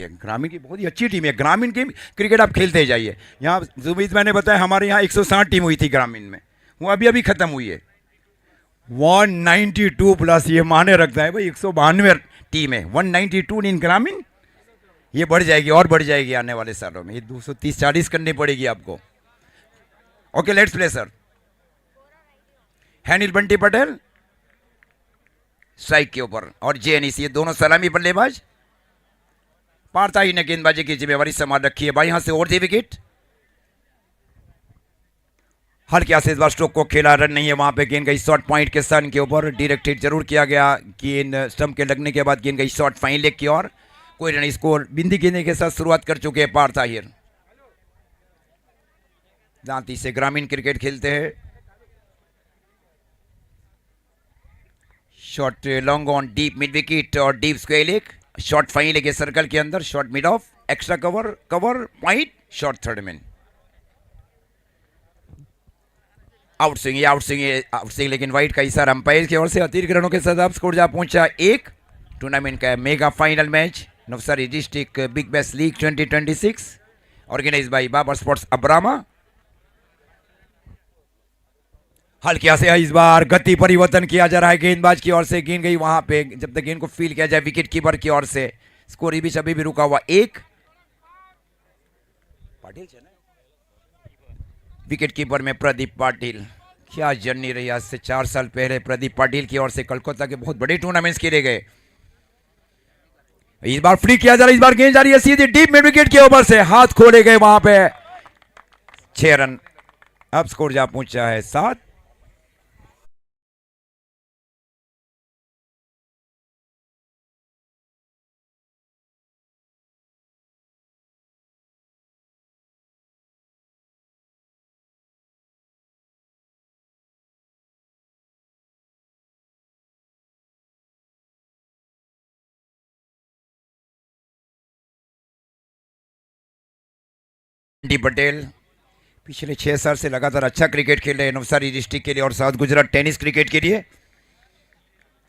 ग्रामीण की बहुत ही अच्छी टीम है। ग्रामीण की क्रिकेट आप खेलते जाइए। यहाँ जुबीद मैंने बताया हमारे यहाँ 160 टीम हुई थी ग्रामीण में, वो अभी अभी खत्म हुई है। 192 प्लस, ये माने रखता है भाई, 192 टीम है, 192 इन ग्रामीण। ये बढ़ जाएगी और बढ़ जाएगी आने वाले सालों में, ये 230-40 करनी पड़ेगी आपको। Okay let's play sir. हैनिल Bunty Patel strike के ऊपर और जेएनईस, ये दोनों सलामी बल्लेबाज। पारताई ने गेंदबाजी की जिम्मेवारी संभाल रखी है भाई, यहां से और दी विकेट। हल्के से इस बार स्ट्रोक को खेला, रन नहीं है वहां पे। गेंद गई शॉर्ट पॉइंट के सन के ऊपर, डायरेक्ट हिट जरूर किया गया। गेंद स्टंप के लगने के बाद गेंद गई शॉर्ट फाइन लेग की ओर। कोई रन स्कोर बिंदी गेंदे के साथ शुरुआत कर चुके हैं पार ताहिर। दांती से ग्रामीण क्रिकेट खेलते हैं। Short long on deep mid wicket और deep square leg. Short fine leg circle के अंदर, short mid off, extra cover, cover point, short third man. Out swing, out swing, out swing, लेकिन वाइट का इशारा umpire की ओर से। अतिरिक्त रनों के साथ स्कोर जा पहुंचा 1। टूर्नामेंट का mega final match Navsari district big bash league 2026 organise by Babar sports Abrama. हल्के से इस बार गति परिवर्तन किया जा रहा है गेंदबाज की ओर से। गेंद गई वहां पे, जब तक गेंद को फील किया जाए विकेट कीपर की ओर से। स्कोर बीच अभी भी रुका हुआ 1। पाटिल विकेट कीपर में प्रदीप पाटिल। क्या जर्नी रही आज से 4 साल पहले प्रदीप पाटिल की ओर से। कोलकाता के बहुत बड़े टूर्नामेंट्स खेले गए। इस बार फ्री किया जा रहा है, इस बार गेंद जा रही है सीधे डीप मिड विकेट के ऊपर से, हाथ खोले गए वहां पे। 6 रन, अब स्कोर जा पहुंचा है 7। डी पटेल पिछले 6 साल से लगातार अच्छा क्रिकेट खेल रहे हैं नवसारी डिस्ट्रिक्ट के लिए और साउथ गुजरात टेनिस क्रिकेट के लिए।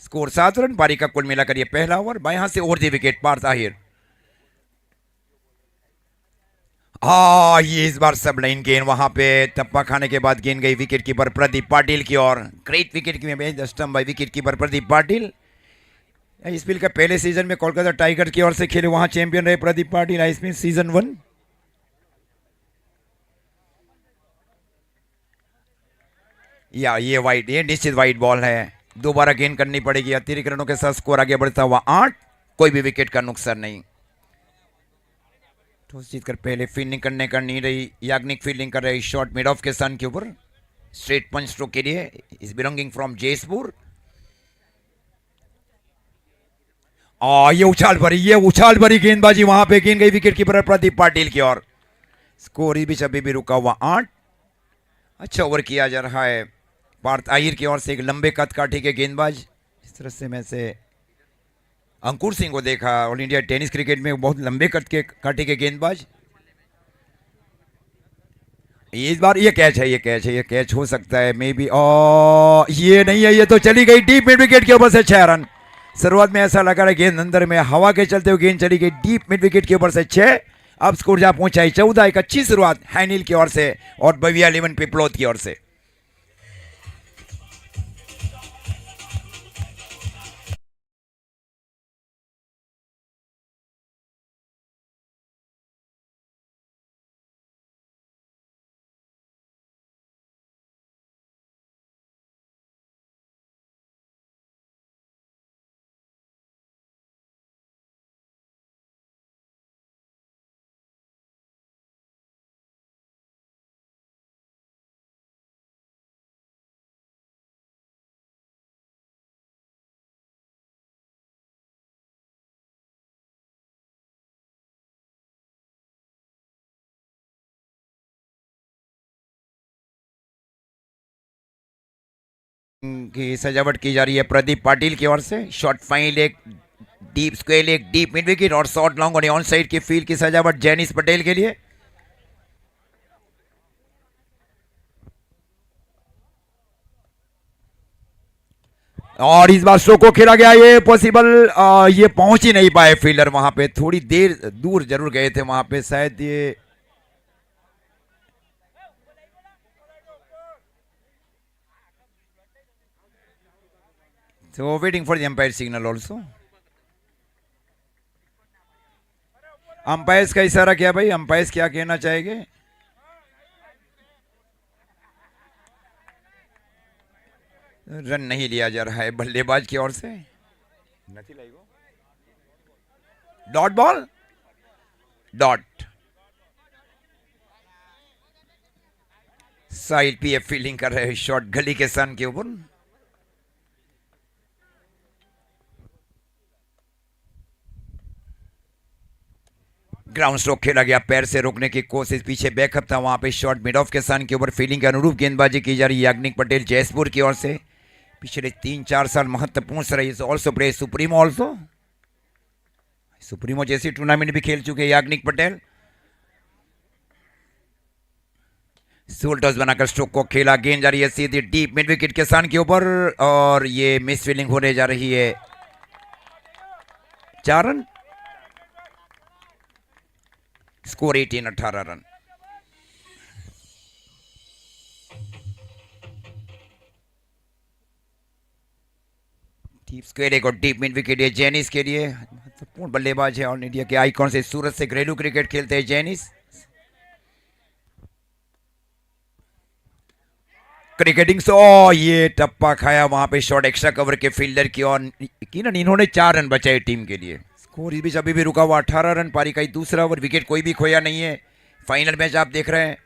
स्कोर 7 रन, पारी का कुल मिलाकर ये पहला ओवर। बाएं हाथ से और दी विकेट पार ताहिर। ये इस बार सब लाइन गेंद वहां पे टप्पा खाने के बाद गेंद गई विकेट कीपर प्रदीप पाटिल की ओर। ग्रेट विकेट की stump by wicket keeper Pradeep Patil. IPL का पहले सीजन में कोलकाता टाइगर की ओर से खेले, वहां चैंपियन रहे प्रदीप पाटिल आईपीएल सीजन 1। या ये वाइड, ये निश्चित वाइड बॉल है, दोबारा गेंद करनी पड़ेगी। अतिरिक्त रनों के साथ स्कोर आगे बढ़ता हुआ 8। कोई भी विकेट का नुकसान नहीं। टॉस जीतकर पहले फील्डिंग करने का नहीं रही, याग्निक फील्डिंग कर रही शॉर्ट मिड ऑफ के सन के ऊपर। स्ट्रेट पंच स्ट्रोक के लिए, इज बिलोंगिंग फ्रॉम जयपुर। ये उछाल भरी गेंदबाजी वहां पे। गेंद गई विकेट कीपर प्रदीप पाटिल की ओर। स्कोर इस बीच अभी भी रुका हुआ 8। अच्छा ओवर किया जा रहा है पार्थ आहिर की ओर से। एक लंबे कद काठी के गेंदबाज, इस तरह से मैं से अंकुर सिंह को देखा ऑल इंडिया टेनिस क्रिकेट में, बहुत लंबे कद के काठी के गेंदबाज। इस बार ये कैच है, ये कैच हो सकता है मे बी। ये नहीं है, ये तो चली गई डीप मिड विकेट के ऊपर से 6 रन। शुरुआत में ऐसा लगा रहा गेंद अंदर में, हवा के चलते हुए गेंद चली गई डीप मिड विकेट के ऊपर से 6। अब स्कोर जा पहुंचा है 14। एक अच्छी शुरुआत हैनिल की ओर से और बविया लिमन पिपलोद की ओर से। की सजावट की जा रही है प्रदीप पाटिल की ओर से। Short fine leg, deep square leg, deep mid wicket और शॉर्ट लॉन्ग और ऑन साइड की फील्ड की सजावट जेनिस पटेल के लिए। और इस बार शो को खेला गया, ये पॉसिबल, ये पहुंच ही नहीं पाए फील्डर वहां पे, थोड़ी देर दूर जरूर गए थे वहां पे शायद ये। So waiting for the umpire signal also. Umpires का इशारा क्या भाई, अंपायर्स क्या कहना चाहेंगे? रन नहीं लिया जा रहा है बल्लेबाज की ओर से। Dot ball, dot. Side PF fielding कर रहे हैं, शॉट गली के सन के ऊपर। ग्राउंड स्ट्रोक खेला गया, पैर से रोकने की कोशिश, पीछे बैकअप था वहां पे, शॉट मिड ऑफ के सन के ऊपर फील्डिंग के अनुरूप गेंदबाजी की जा रही है याग्निक पटेल जयपुर की ओर से। पिछले 3-4 साल महत्वपूर्ण रही, also play supremo, also supremo जैसी टूर्नामेंट भी खेल चुके याग्निक पटेल। टॉस बनाकर स्ट्रोक को खेला, गेंद जा रही है सीधी डीप मिड विकेट के सन के ऊपर और ये मिस फील्डिंग होने जा रही है। 4 run, score 18 run. Deep square एक और डीप मिड विकेट है जैनिस के लिए, महत्वपूर्ण बल्लेबाज है ऑल इंडिया के आइकॉन से, सूरत से घरेलू क्रिकेट खेलते हैं जैनिस। क्रिकेटिंग से ये टप्पा खाया वहां पे, शॉट एक्स्ट्रा कवर के फील्डर की और इन्होंने 4 रन बचाए टीम के लिए। स्कोर इस बीच अभी भी रुका हुआ 18 रन, पारी का दूसरा ओवर, विकेट कोई भी खोया नहीं है। फाइनल मैच आप देख रहे हैं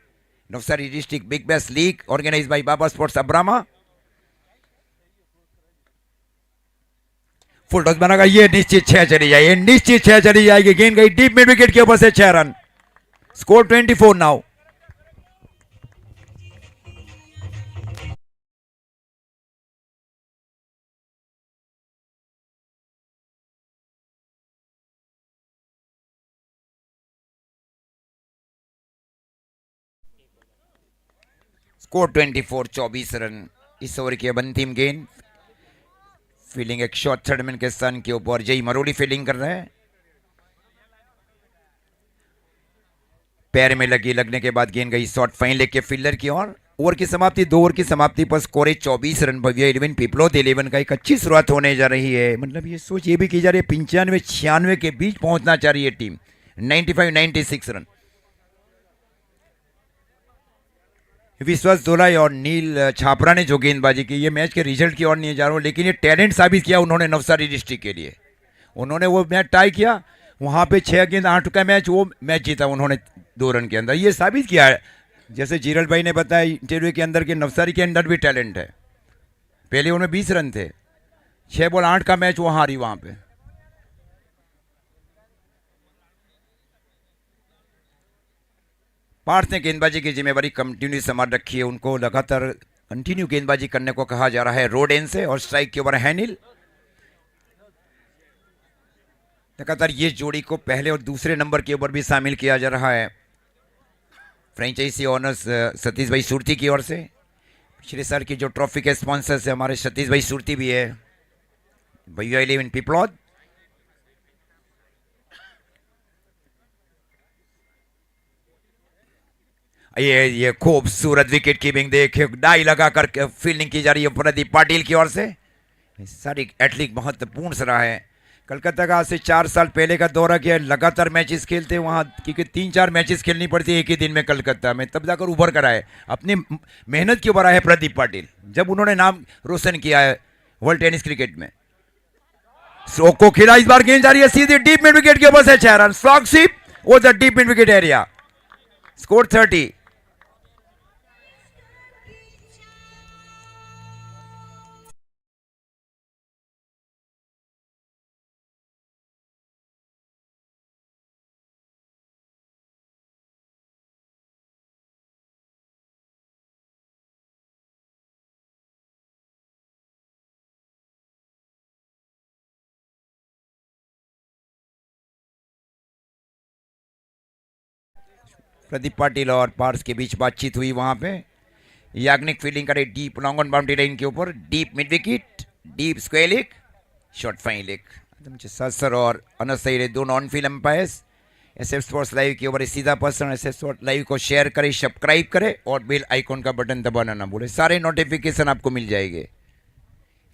Navsari district big bash league organize by Baba sports Abrama. Full toss बनागा, ये निश्चित 6 चली जाएगी, निश्चित 6 चली जाएगी, गेंद गई डीप मिड विकेट के ऊपर से 6 run, score 24 now. Score 24, 24 run. इस ओवर की अंतिम गेंद, फील्डिंग एक शॉट थर्डमैन के सन के ऊपर, जय मरोड़ी फील्डिंग कर रहे हैं। पैर में लगने के बाद गेंद गई शॉट फाइन लेग के फील्डर की ओर। ओवर की समाप्ति, 2 ओवर की समाप्ति पर स्कोर है 24 रन। भव्य 11 पिपलोद 11 का एक अच्छी शुरुआत होने जा रही है, मतलब ये सोच ये भी की जा रही है 95-96 के बीच पहुंचना चाह रही है टीम, 95-96 रन। विश्वास दोलाई और नील छापरा ने जो गेंदबाजी की, ये मैच के रिजल्ट की ओर नहीं जा रहा हूँ, लेकिन ये टैलेंट साबित किया उन्होंने नवसारी डिस्ट्रिक्ट के लिए। उन्होंने वो मैच टाई किया, वहाँ पे 6 गेंद 8 का मैच, वो मैच जीता उन्होंने 2 रन के अंदर। ये साबित किया है, जैसे जीरल भाई ने बताया इंटरव्यू के अंदर, के नवसारी के अंदर भी टैलेंट है। पहले उनमें 20 रन थे, 6 बॉल 8 का मैच वो हारी वहाँ पे। पार्थ ने गेंदबाजी की जिम्मेवारी कंटिन्यू संभाल रखी है, उनको लगातार कंटिन्यू गेंदबाजी करने को कहा जा रहा है रोडेन से, और स्ट्राइक के ऊपर हैनिल। लगातार ये जोड़ी को पहले और दूसरे नंबर के ऊपर भी शामिल किया जा रहा है फ्रेंचाइजी ओनर्स सतीश भाई सुरती की ओर से। पिछले साल की जो ट्रॉफी के स्पॉन्सर है हमारे सतीश भाई सुरती भी है, भैया 11 पिपलौद। ये खूबसूरत विकेट कीपिंग देखिए, डाई लगाकर फील्डिंग की जा रही है प्रदीप पाटिल की ओर से। सारी एथलीट महत्वपूर्ण रहा है। कलकत्ता का आज से 4 साल पहले का दौरा किया, लगातार मैचेस खेलते वहाँ, क्योंकि 3-4 मैचेस खेलनी पड़ती है एक ही दिन में कलकत्ता में, तब जाकर उभर कर आए, अपनी मेहनत के ऊपर आए प्रदीप पाटिल, जब उन्होंने नाम रोशन किया है वर्ल्ड टेनिस क्रिकेट में। स्ट्रोक को खेला, इस बार गेंद जा रही है सीधे डीप मिड विकेट के ऊपर से 6 रन, स्लॉग शिप वो the deep mid wicket area, score 30। Pradeep Patil और पार्स के बीच बातचीत हुई वहां पे। याग्निक फील्डिंग करे deep long on boundary line के ऊपर, deep mid wicket, deep square leg, short fine leg. तुमचे सर और अनसही दो non field umpires. SF sports live के ऊपर सीधा पर्सन एसएफ स्पोर्ट्स लाइव को शेयर करें, सब्सक्राइब करें और बेल आइकॉन का बटन दबाना ना भूलें. सारे नोटिफिकेशन आपको मिल जाएंगे.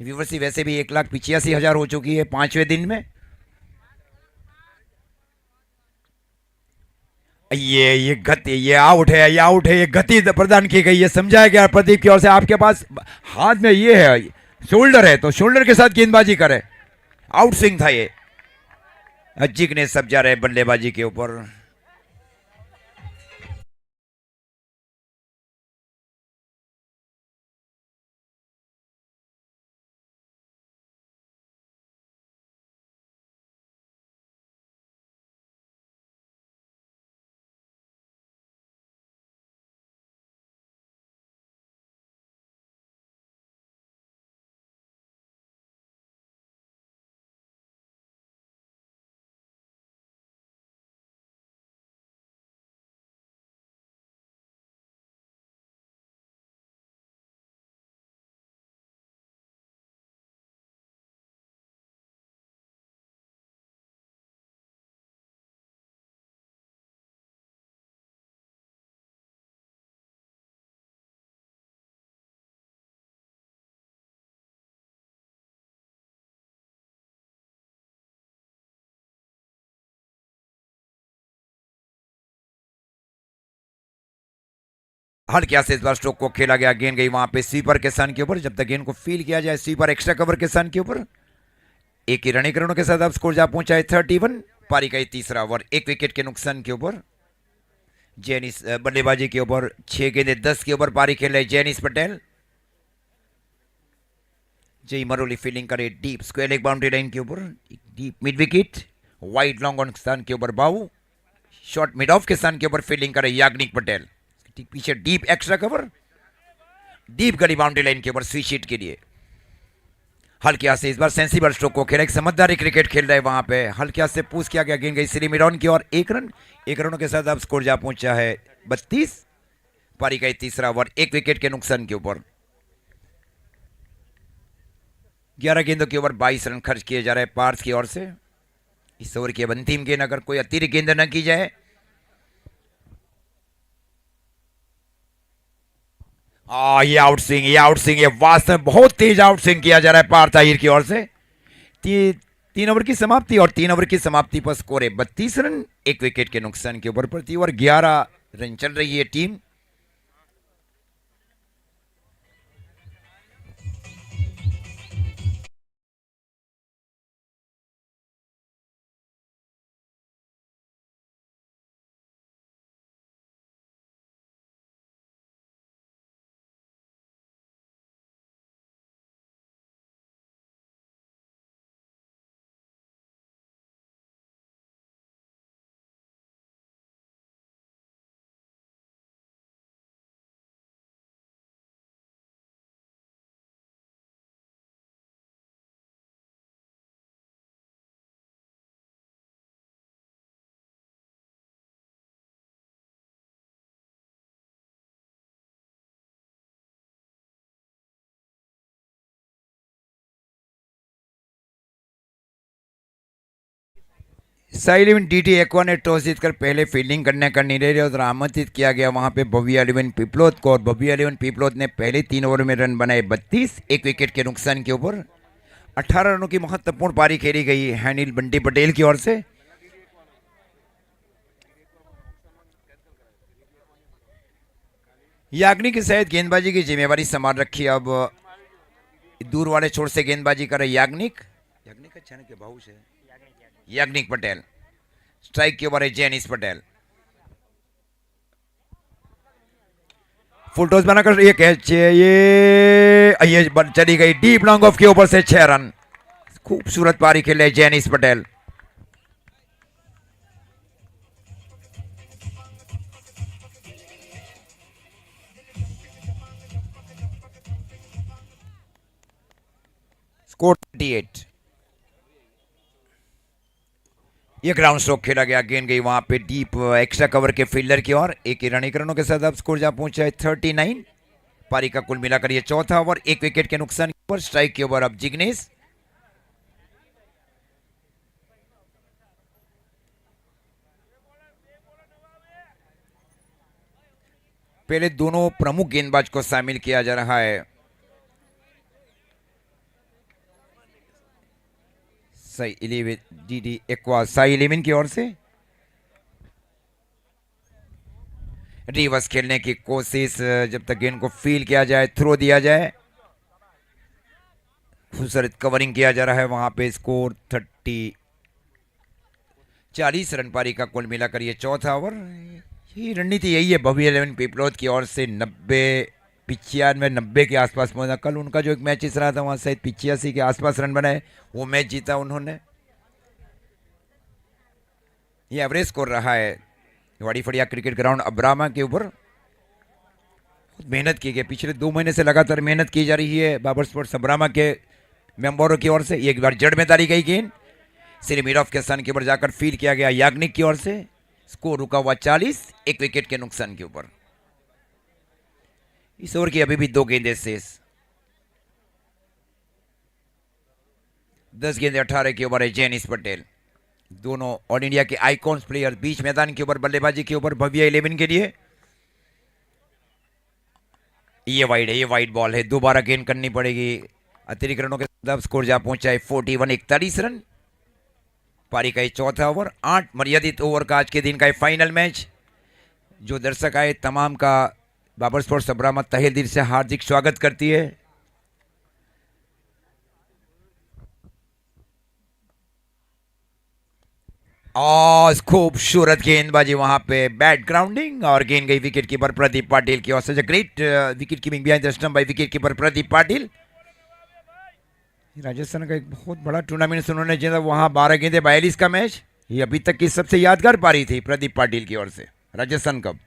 व्यूवर्सी वैसे भी 1,85,000 हो चुकी है 5वें दिन में. ये गति, ये आउट है, ये आउट है, ये गति प्रदान की गई है. समझाया गया प्रदीप की ओर से. आपके पास हाथ में ये है, शोल्डर है, तो शोल्डर के साथ गेंदबाजी करे. आउट स्विंग था ये. जिग्नेश सब जा रहे बल्लेबाजी के ऊपर. हल्के से इस बार स्ट्रोक को खेला गया. गेंद गई वहां पे स्वीपर के सन के ऊपर. जब तक गेंद को फील किया जाए, स्वीपर एक्स्ट्रा कवर के सन के ऊपर. एक ही रनीकरणों के साथ अब स्कोर जा पहुंचा है 31. पारी का तीसरा ओवर, एक विकेट के नुकसान के ऊपर. जेनिस बल्लेबाजी के ऊपर 6 गेंदे 10 के ऊपर पारी खेल रहे जेनिस पटेल. जय मरोली फील्डिंग करे deep square leg boundary line के ऊपर. Deep mid wicket, wide long on स्थान के ऊपर बाबू. शॉर्ट मिड ऑफ के स्थान के ऊपर फील्डिंग करे याग्निक पटेल. पीछे डीप एक्स्ट्रा कवर, डीप गली बाउंड्री लाइन के ऊपर स्विच शीट के लिए. हल्के से इस बार सेंसिबल स्ट्रोक को खेला. एक समझदारी क्रिकेट खेल रहे वहां पे. हल्के से पूछ किया गया. गेंद गई श्री मिडॉन की और 1 रन. 1 रनों के साथ अब स्कोर जा पहुंचा है 32. पारी का तीसरा ओवर, एक विकेट के नुकसान के ऊपर. 11 गेंदों के ऊपर 22 रन खर्च किए जा रहे हैं पार्स की ओर से. इस ओवर की अब अंतिम गेंद, अगर कोई अतिरिक्त गेंद न की जाए. ये आउट स्विंग, ये आउट स्विंग, ये वास्तव में बहुत तेज आउट स्विंग किया जा रहा है पार ताहिर की ओर से. 3 ओवर की समाप्ति, और 3 ओवर की समाप्ति पर स्कोर है 32 रन, एक विकेट के नुकसान के ऊपर. प्रति ओवर 11 रन चल रही है टीम. साई 11 DT एक्वा ने टॉस जीतकर पहले फील्डिंग करने का निर्णय लिया और आमंत्रित किया गया वहां पे भव्य 11 पिपलोद को. और भव्य 11 पिपलोद ने पहले 3 ओवर में रन बनाए 32, एक विकेट के नुकसान के ऊपर. 18 रनों की महत्वपूर्ण पारी खेली गई है अनिल बंटी पटेल की ओर से. याग्निक के सहित गेंदबाजी की जिम्मेवारी संभाल रखी. अब दूर वाले छोर से गेंदबाजी करे याग्निक. याग्निक अच्छा के भाव से याग्निक पटेल. स्ट्राइक के ऊपर है जेनिस पटेल. फुल टॉस बनाकर ये कैच, ये चली गई डीप लॉन्ग ऑफ के ऊपर से 6 रन. खूबसूरत पारी खेले जेनिस पटेल. स्कोर 28. ये ग्राउंड स्ट्रोक खेला गया. गेंद गई वहां पे डीप एक्स्ट्रा कवर के फील्डर की ओर. एक ही रनीकरणों के साथ अब स्कोर जा पहुंचा है 39. पारी का कुल मिलाकर ये चौथा ओवर, एक विकेट के नुकसान सुपर स्ट्राइक के ओवर अब जिग्नेश। पहले दोनों प्रमुख गेंदबाज को शामिल किया जा रहा है। सही 11 डीडी एक्वा साई 11 की ओर से रिवर्स खेलने की कोशिश, जब तक गेंद को फील किया जाए, थ्रो दिया जाए। खूबसूरत कवरिंग किया जा रहा है वहां पे। स्कोर 40 रन पारी का कुल मिलाकर ये चौथा ओवर। ये रणनीति यही है भव्य 11 पीपलोद की ओर से। 90 के आसपास पहुंचा। कल उनका जो एक मैच इस रहा था वहां शायद 85 के आसपास रन बनाए, वो मैच जीता उन्होंने। ये एवरेज स्कोर रहा है वाड़ी फड़िया क्रिकेट ग्राउंड अब्रामा के ऊपर। मेहनत की गई, पिछले 2 महीने से लगातार मेहनत की जा रही है बाबर स्पोर्ट्स अब्रामा के मेंबरों की ओर से। एक बार जड़ में डाली गई गेंद सिरिमिरोव के सन के ऊपर जाकर फील किया गया याग्निक की ओर से। स्कोर रुका हुआ 40, 1 विकेट के नुकसान के ऊपर। इस ओवर की अभी भी 2 गेंदें शेष। 10 गेंदें 18 के ओवर है जेनिस पटेल। दोनों ऑल इंडिया के आइकॉन्स प्लेयर बीच मैदान के ऊपर बल्लेबाजी के ऊपर भव्य 11 के लिए। ये वाइड है, ये वाइड बॉल है, दोबारा गेंद करनी पड़ेगी। अतिरिक्त रनों के साथ स्कोर जा पहुंचा है 41 रन। पारी का ये चौथा ओवर। 8 मर्यादित ओवर का आज के दिन का ये फाइनल मैच। जो दर्शक आए तमाम का बाबर स्पोर्ट्स अब्रामा तहे दिल से हार्दिक स्वागत करती है। और खूबसूरत गेंदबाजी वहां पे, बैट ग्राउंडिंग और गेंद गई विकेट कीपर प्रदीप पाटिल की ओर से। Great wicket keeping behind the stump by wicket keeper Pradeep Patil. Rajasthan का एक बहुत बड़ा टूर्नामेंट उन्होंने जीता, वहां 12 गेंदे 42 का मैच। ये अभी तक की सबसे यादगार पारी थी प्रदीप पाटिल की ओर से राजस्थान कप।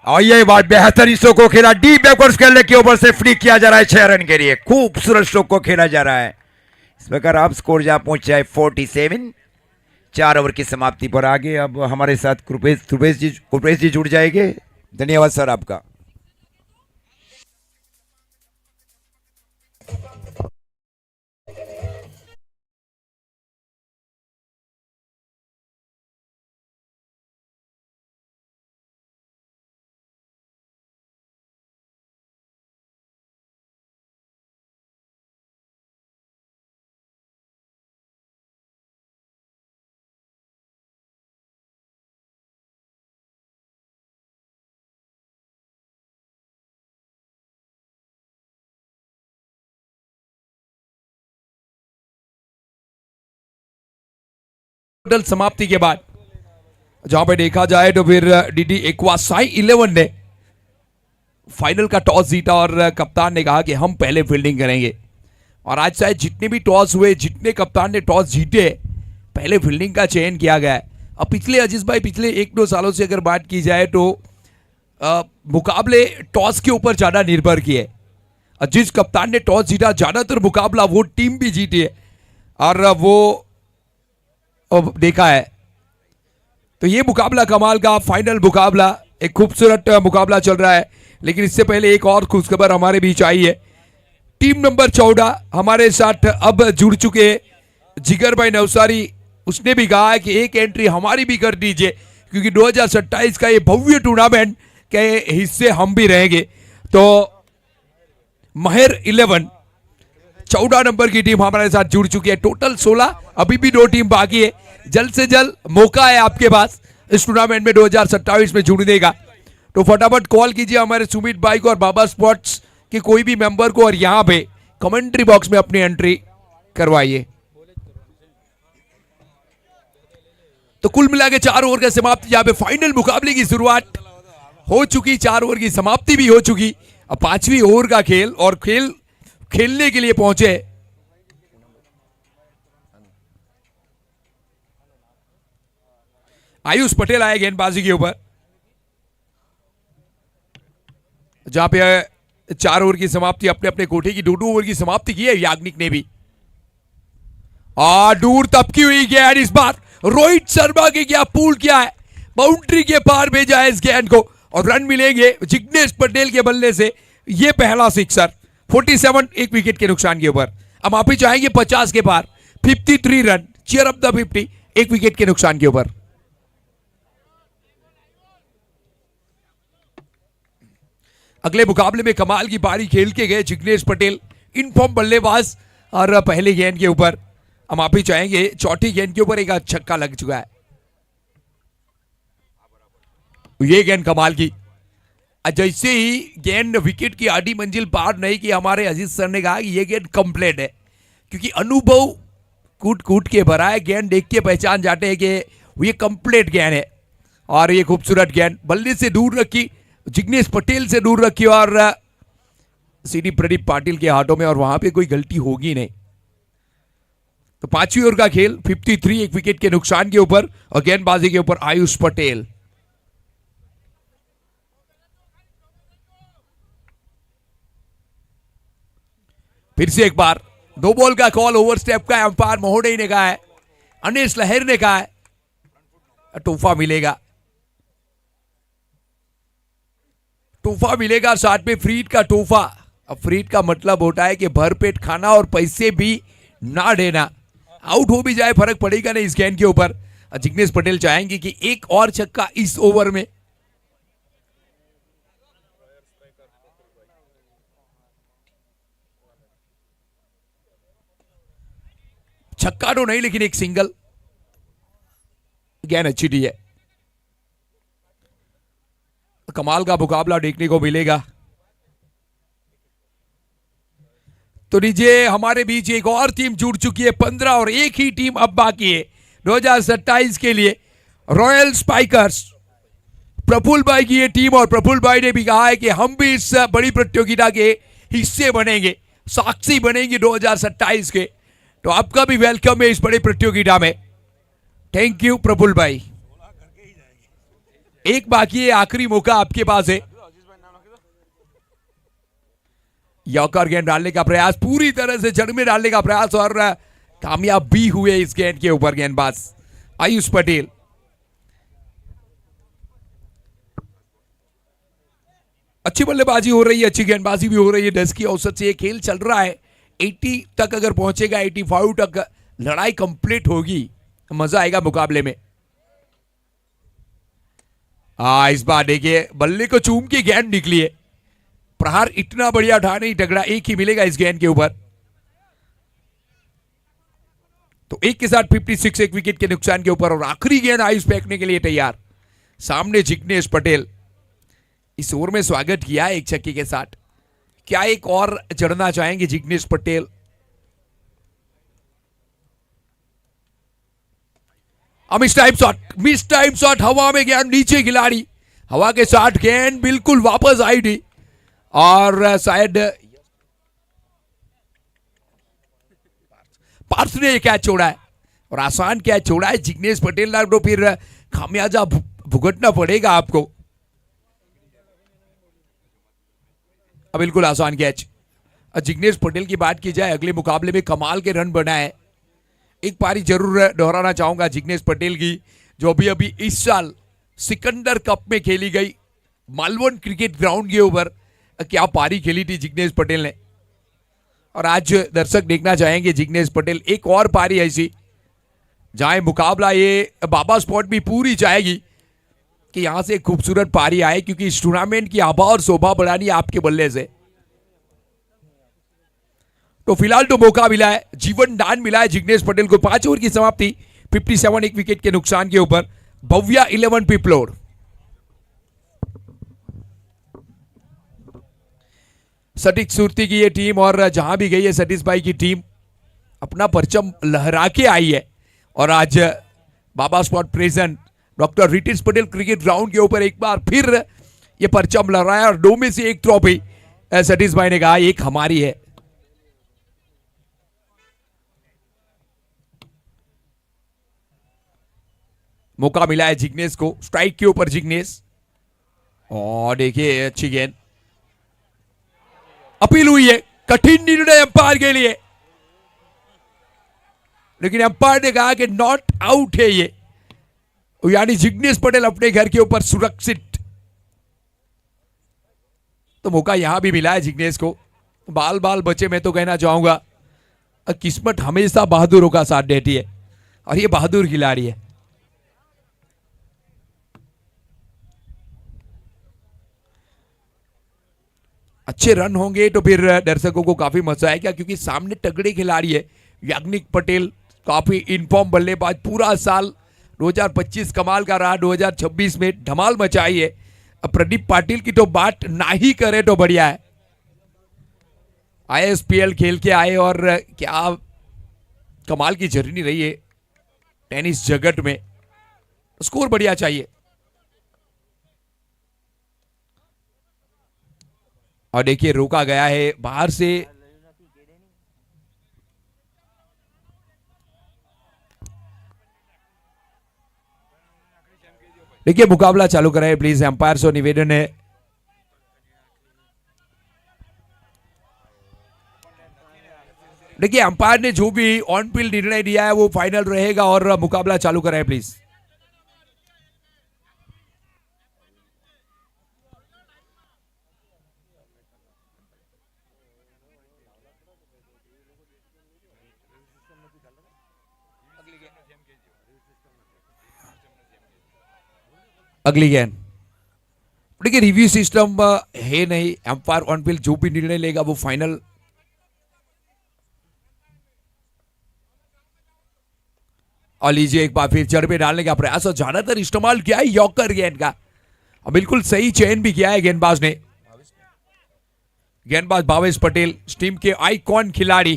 और ये बात बेहतरीन स्ट्रोक को खेला, डीप बैकवर्ड्स खेलने के ऊपर से फ्री किया जा रहा है 6 रन के लिए। खूबसूरत स्ट्रोक को खेला जा रहा है। इस प्रकार आप स्कोर जहां पहुंचा है 47। 4 ओवर की समाप्ति पर आगे अब हमारे साथ कृपेश जी जुड़ जाएंगे। धन्यवाद सर आपका। टोटल समाप्ति के बाद जहां पे देखा जाए तो फिर डीडी एक्वा साई 11 ने फाइनल का टॉस जीता और कप्तान ने कहा कि हम पहले फील्डिंग करेंगे। और आज शायद जितने भी टॉस हुए, जितने कप्तान ने टॉस जीते, पहले फील्डिंग का चयन किया गया है। अब पिछले अजीज भाई पिछले 1-2 सालों से अगर बात की जाए तो मुकाबले टॉस के ऊपर ज्यादा निर्भर किए। जिस कप्तान ने टॉस जीता, ज्यादातर मुकाबला वो टीम भी जीती है और वो देखा है। तो ये मुकाबला कमाल का फाइनल मुकाबला, एक खूबसूरत मुकाबला चल रहा है। लेकिन इससे पहले एक और खुशखबर हमारे बीच आई है। टीम नंबर 14 हमारे साथ अब जुड़ चुके जिगर भाई नवसारी। उसने भी कहा है कि एक एंट्री हमारी भी कर दीजिए, क्योंकि 2027 का ये भव्य टूर्नामेंट के हिस्से हम भी रहेंगे। तो महर 11 14 नंबर की टीम हमारे साथ जुड़ चुकी है। टोटल 16, अभी भी 2 टीम बाकी है। जल्द से जल्द मौका है आपके पास इस टूर्नामेंट में 2027 में जुड़ने का। तो फटाफट कॉल कीजिए हमारे सुमित भाई को और बाबा स्पोर्ट्स के कोई भी मेंबर को, और यहां पे कमेंट्री बॉक्स में अपनी एंट्री करवाइए। तो कुल मिला के 4 ओवर का समाप्ति, यहाँ पे फाइनल मुकाबले की शुरुआत हो चुकी, 4 ओवर की समाप्ति भी हो चुकी। अब 5वीं ओवर का खेल, और खेलने के लिए पहुंचे आयुष पटेल आए गेंदबाजी के ऊपर, जहां पे 4 ओवर की समाप्ति अपने अपने कोठे की 2-2 ओवर की समाप्ति की है याग्निक ने भी। और दूर तबकी हुई गेंद, इस बार रोहित शर्मा के क्या पुल किया है, बाउंड्री के पार भेजा है इस गेंद को और रन मिलेंगे जिग्नेश पटेल के बल्ले से। ये पहला सिक्सर 47 एक विकेट के नुकसान के ऊपर। अब आप ही चाहेंगे 50 के पार, 53 रन, चीयर अप द 50 एक विकेट के नुकसान के ऊपर। अगले मुकाबले में कमाल की पारी खेल के गए जिग्नेश पटेल, इनफॉर्म बल्लेबाज, और पहले गेंद के ऊपर हम आप ही चाहेंगे चौथी गेंद के ऊपर एक छक्का लग चुका है। ये गेंद कमाल की, जैसे ही गेंद विकेट की आधी मंजिल पार नहीं की, हमारे अजीज सर ने कहा कि ये गेंद कंप्लीट है, क्योंकि अनुभव कूट कूट के भरा है। गेंद देख के पहचान जाते हैं कि ये कंप्लीट गेंद है। और ये खूबसूरत गेंद बल्ले से दूर रखी, जिग्नेश पटेल से दूर रखी और सीडी प्रदीप पाटिल के हाथों में, और वहां पे कोई गलती होगी नहीं। तो पांचवी ओवर का खेल 53 एक विकेट के नुकसान के ऊपर और गेंदबाजी के ऊपर आयुष पटेल। फिर से एक बार दो बॉल का कॉल, ओवर स्टेप का अंपायर महोदय ने कहा है, अनिश लहर ने कहा है तोहफा मिलेगा, तोहफा मिलेगा, साथ में फ्रीड का तोहफा। अब फ्रीड का मतलब होता है कि भरपेट खाना और पैसे भी ना देना। आउट हो भी जाए फर्क पड़ेगा नहीं इस गेंद के ऊपर। जिग्नेश पटेल चाहेंगे कि एक और छक्का इस ओवर में। छक्का तो नहीं, लेकिन एक सिंगल, गेंद अच्छी दी है। कमाल का मुकाबला देखने को मिलेगा। तो नीचे हमारे बीच एक और टीम जुड़ चुकी है, 15 और एक ही टीम अब बाकी है 2027 के लिए। रॉयल स्पाइकर्स, प्रफुल्ल भाई की ये टीम, और प्रफुल्ल भाई ने भी कहा है कि हम भी इस बड़ी प्रतियोगिता के हिस्से बनेंगे, साक्षी बनेंगे 2027 के। तो आपका भी वेलकम है इस बड़ी प्रतियोगिता में। थैंक यू प्रफुल्ल भाई। एक बाकी है, आखिरी मौका आपके पास है। यॉर्कर गेंद डालने का प्रयास, पूरी तरह से जड़ में डालने का प्रयास, और कामयाब भी हुए इस गेंद के ऊपर गेंदबाज आयुष पटेल। अच्छी बल्लेबाजी हो रही है, अच्छी गेंदबाजी भी हो रही है। 10 की औसत से ये खेल चल रहा है। 80 तक अगर पहुंचेगा, 85 तक लड़ाई कंप्लीट होगी, मजा आएगा मुकाबले में। इस बार देखिए बल्ले को चूम के गेंद निकली है। प्रहार इतना बढ़िया था नहीं, तगड़ा एक ही मिलेगा इस गेंद के ऊपर। तो एक के साथ 56 एक विकेट के नुकसान के ऊपर, और आखिरी गेंद आयुष फेंकने के लिए तैयार। सामने जिग्नेश पटेल। इस ओवर में स्वागत किया एक छक्के के साथ। क्या एक और चढ़ना चाहेंगे Jignesh Patel? Miss time shot, हवा में गेंद, नीचे खिलाड़ी, हवा के साथ गेंद बिल्कुल वापस आई थी, और शायद पार्थ ने कैच छोड़ा है, और आसान कैच छोड़ा है जिग्नेश पटेल ने, तो फिर खामियाजा भुगतना पड़ेगा आपको। बिल्कुल आसान कैच। जिग्नेश पटेल की बात की जाए, अगले मुकाबले में कमाल के रन बनाए। एक पारी जरूर दोहराना चाहूंगा जिग्नेश पटेल की, जो अभी अभी इस साल सिकंदर कप में खेली गई मालवण क्रिकेट ग्राउंड के ऊपर क्या पारी खेली थी जिग्नेश पटेल ने। और आज दर्शक देखना चाहेंगे जिग्नेश पटेल एक और पारी ऐसी जहां मुकाबला ये बाबा स्पॉट भी पूरी जाएगी कि यहां से खूबसूरत पारी आए, क्योंकि इस टूर्नामेंट की आभा और शोभा बढ़ानी आपके बल्ले से। तो फिलहाल तो मौका मिला है, जीवन दान मिला है जिग्नेश पटेल को। 5 ओवर की समाप्ति, 57 एक विकेट के नुकसान के ऊपर। भव्या 11 पिपलोड। सतीश सुरती की ये टीम, और जहां भी गई है सतीश भाई की टीम अपना परचम लहरा के आई है। और आज Baba spot present doctor Ritesh Patel cricket ground के ऊपर एक बार फिर ये परचम लहराया, और 2 में से 1 ट्रॉफी सतीश भाई ने कहा एक हमारी है। मौका मिला है जिग्नेश को, स्ट्राइक के ऊपर जिग्नेश, और देखिए अच्छी गेंद, अपील हुई है, कठिन निर्णय अंपायर के लिए। लेकिन अंपायर ने कहा कि नॉट आउट है ये, यानी जिग्नेश पटेल अपने घर के ऊपर सुरक्षित। तो मौका यहां भी मिला है जिग्नेश को, बाल बाल बचे। मैं तो कहना चाहूंगा किस्मत हमेशा बहादुरों का साथ देती है और ये बहादुर खिलाड़ी है। अच्छे रन होंगे तो फिर दर्शकों को काफी मजा आएगा, क्योंकि सामने तगड़े खिलाड़ी है। याग्निक पटेल काफी इनफॉर्म बल्लेबाज, पूरा साल 2025 कमाल का रहा, 2026 में धमाल मचाई है। अब प्रदीप पाटिल की तो बात ना ही करे तो बढ़िया है। आईएसपीएल खेल के आए और क्या कमाल की जर्नी रही है टेनिस जगत में। स्कोर बढ़िया चाहिए। और देखिए रोका गया है बाहर से। देखिए मुकाबला चालू कराए प्लीज, एम्पायर से निवेदन है। देखिए अंपायर ने जो भी ऑन फील्ड निर्णय दिया है वो फाइनल रहेगा, और मुकाबला चालू कराए प्लीज। अगली गेंद। देखिए रिव्यू सिस्टम है नहीं, अंपायर ऑन फील्ड जो भी निर्णय लेगा वो फाइनल। और लीजिए एक बार फिर जड़ पे डालने का प्रयास, और ज्यादातर इस्तेमाल किया है यॉर्कर गेंद का, और बिल्कुल सही चयन भी किया है गेंदबाज ने। गेंदबाज भावेश पटेल, टीम के आइकॉन खिलाड़ी।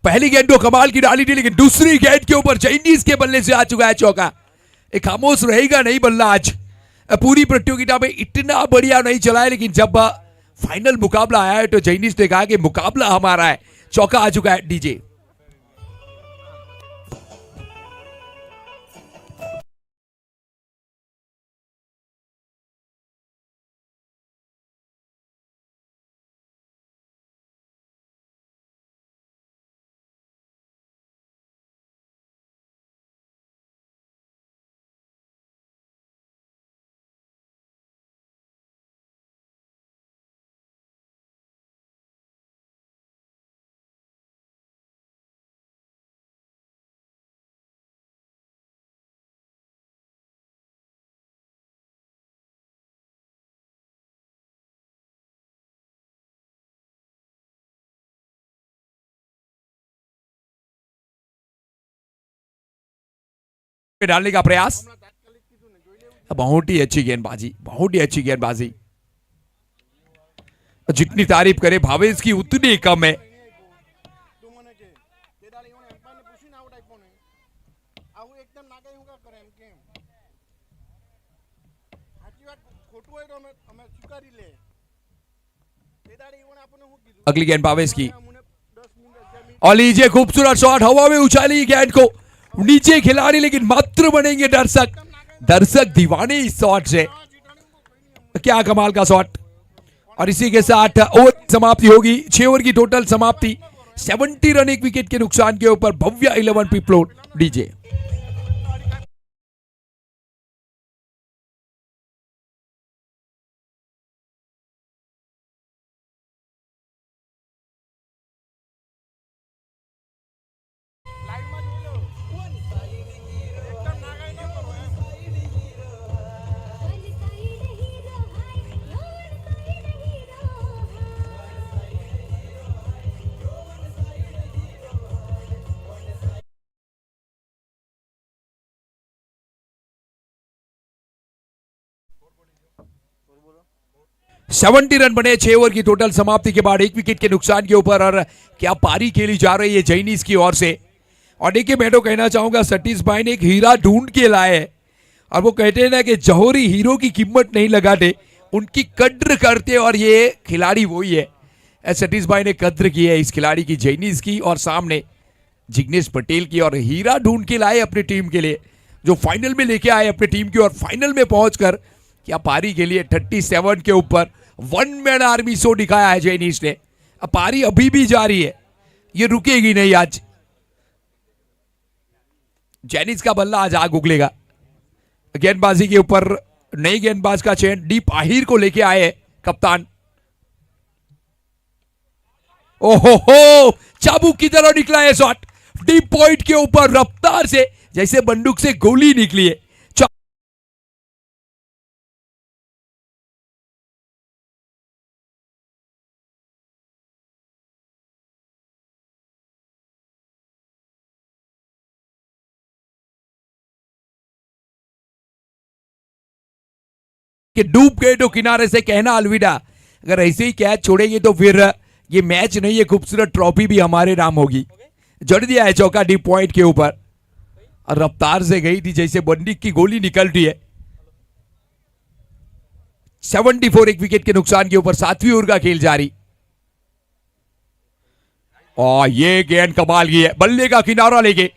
पहली गेंद तो कमाल की डाली थी, लेकिन दूसरी गेंद के ऊपर चाइनीज के बल्ले से आ चुका है चौका। एक खामोश रहेगा नहीं बल्ला आज। पूरी प्रतियोगिता में इतना बढ़िया नहीं चला है, लेकिन जब फाइनल मुकाबला आया है तो चाइनीज ने कहा कि मुकाबला हमारा है। चौका आ चुका है डीजे। डालने का प्रयास, बहुत ही अच्छी गेंदबाजी, बहुत ही अच्छी गेंदबाजी। जितनी तारीफ करे भावेश की उतनी कम है। अगली गेंद भावेश की, और लीजिए खूबसूरत शॉट, हवा में उछाली गेंद को नीचे खिलाड़ी, लेकिन मात्र बनेंगे दर्शक। दर्शक दीवाने इस शॉट से। क्या कमाल का शॉट। और इसी के साथ ओवर समाप्ति होगी। 6 ओवर की टोटल समाप्ति, 70 रन एक विकेट के नुकसान के ऊपर भव्य 11 पिपलोड डीजे। सेवेंटी रन बने 6 ओवर की टोटल समाप्ति के बाद, 1 विकेट के नुकसान के ऊपर। और क्या पारी खेली जा रही है चाइनीज की ओर से। और देखिए मैं तो कहना चाहूंगा सतीश भाई ने एक हीरा ढूंढ के लाए हैं, और वो कहते हैं ना कि जौहरी हीरो की कीमत नहीं लगाते, उनकी कद्र करते, और ये खिलाड़ी वही है। सतीश भाई ने कद्र की है इस खिलाड़ी की, चाइनीज की, और सामने जिग्नेश पटेल की, और हीरा ढूंढ के लाए अपनी टीम के लिए, जो फाइनल में लेके आए अपनी टीम की, और फाइनल में पहुंचकर क्या पारी के लिए 37 के ऊपर वन मैन आर्मी शो दिखाया है जैनिस ने। अब पारी अभी भी जारी है, ये रुकेगी नहीं आज। जैनिस का बल्ला आज आग उगलेगा। गेंदबाजी के ऊपर नई गेंदबाज का चयन, डीप आहिर को लेके आए कप्तान। ओहो हो, चाबुक की तरह निकला है शॉट, डीप पॉइंट के ऊपर रफ्तार से, जैसे बंदूक से गोली निकली है। कि डूब गए तो किनारे से कहना अलविदा। अगर ऐसे ही कैच छोड़ेंगे तो फिर ये मैच नहीं, ये खूबसूरत ट्रॉफी भी हमारे नाम होगी। जड़ दिया है चौका डीप पॉइंट के ऊपर, और रफ्तार से गई थी जैसे बंदूक की गोली निकल रही है। 74 एक विकेट के नुकसान के ऊपर 7वीं ओवर का खेल जारी। और ये गेंद कमाल की है, बल्ले का किनारा लेके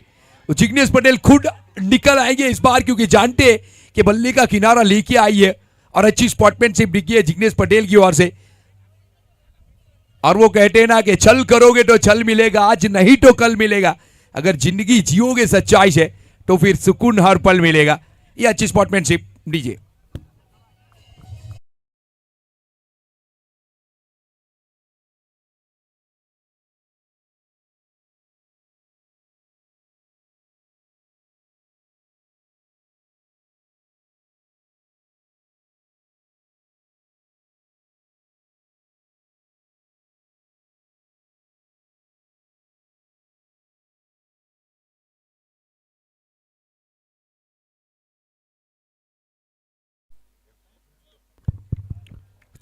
जिग्नेश पटेल खुद निकल आएंगे इस बार, क्योंकि जानते हैं कि बल्ले का किनारा लेके आई है और अच्छी स्पॉटमैनशिप दिखी है जिग्नेश पटेल की ओर से। और वो कहते हैं ना कि छल करोगे तो छल मिलेगा, आज नहीं तो कल मिलेगा। अगर जिंदगी जियोगे सच्चाई से तो फिर सुकून हर पल मिलेगा। ये अच्छी स्पॉटमैनशिप दीजिए।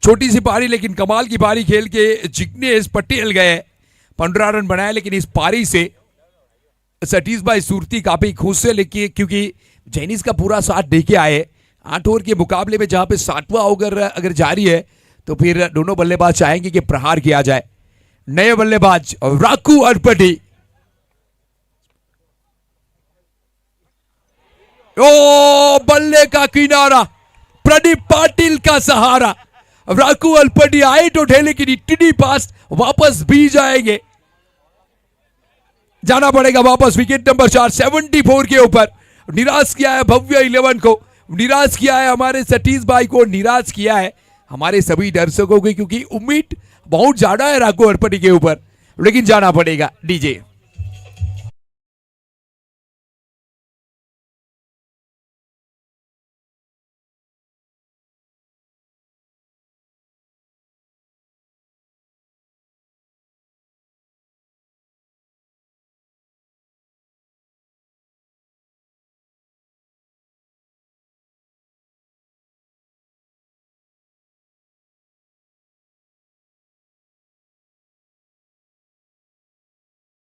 छोटी सी पारी लेकिन कमाल की पारी खेल के जिग्नेश पटेल गए, 15 रन बनाए। लेकिन इस पारी से सतीश भाई सुरती काफी खुश है, लेकिन क्योंकि जैनिस का पूरा साथ देके आए। 8 ओवर के मुकाबले में जहां पे 7वां ओवर अगर जारी है तो फिर दोनों बल्लेबाज चाहेंगे कि प्रहार किया जाए। नए बल्लेबाज राकू अरपटी, ओ बल्ले का किनारा, प्रदीप पाटिल का सहारा। राकू अल्पटी आए तो थे लेकिन इतनी पास वापस भी जाएंगे, जाना पड़ेगा वापस। विकेट नंबर 4 74 के ऊपर निराश किया है भव्य 11 को, निराश किया है हमारे सतीश भाई को, निराश किया है हमारे सभी दर्शकों की, क्योंकि उम्मीद बहुत ज्यादा है राकू अल्पटी के ऊपर। लेकिन जाना पड़ेगा डीजे।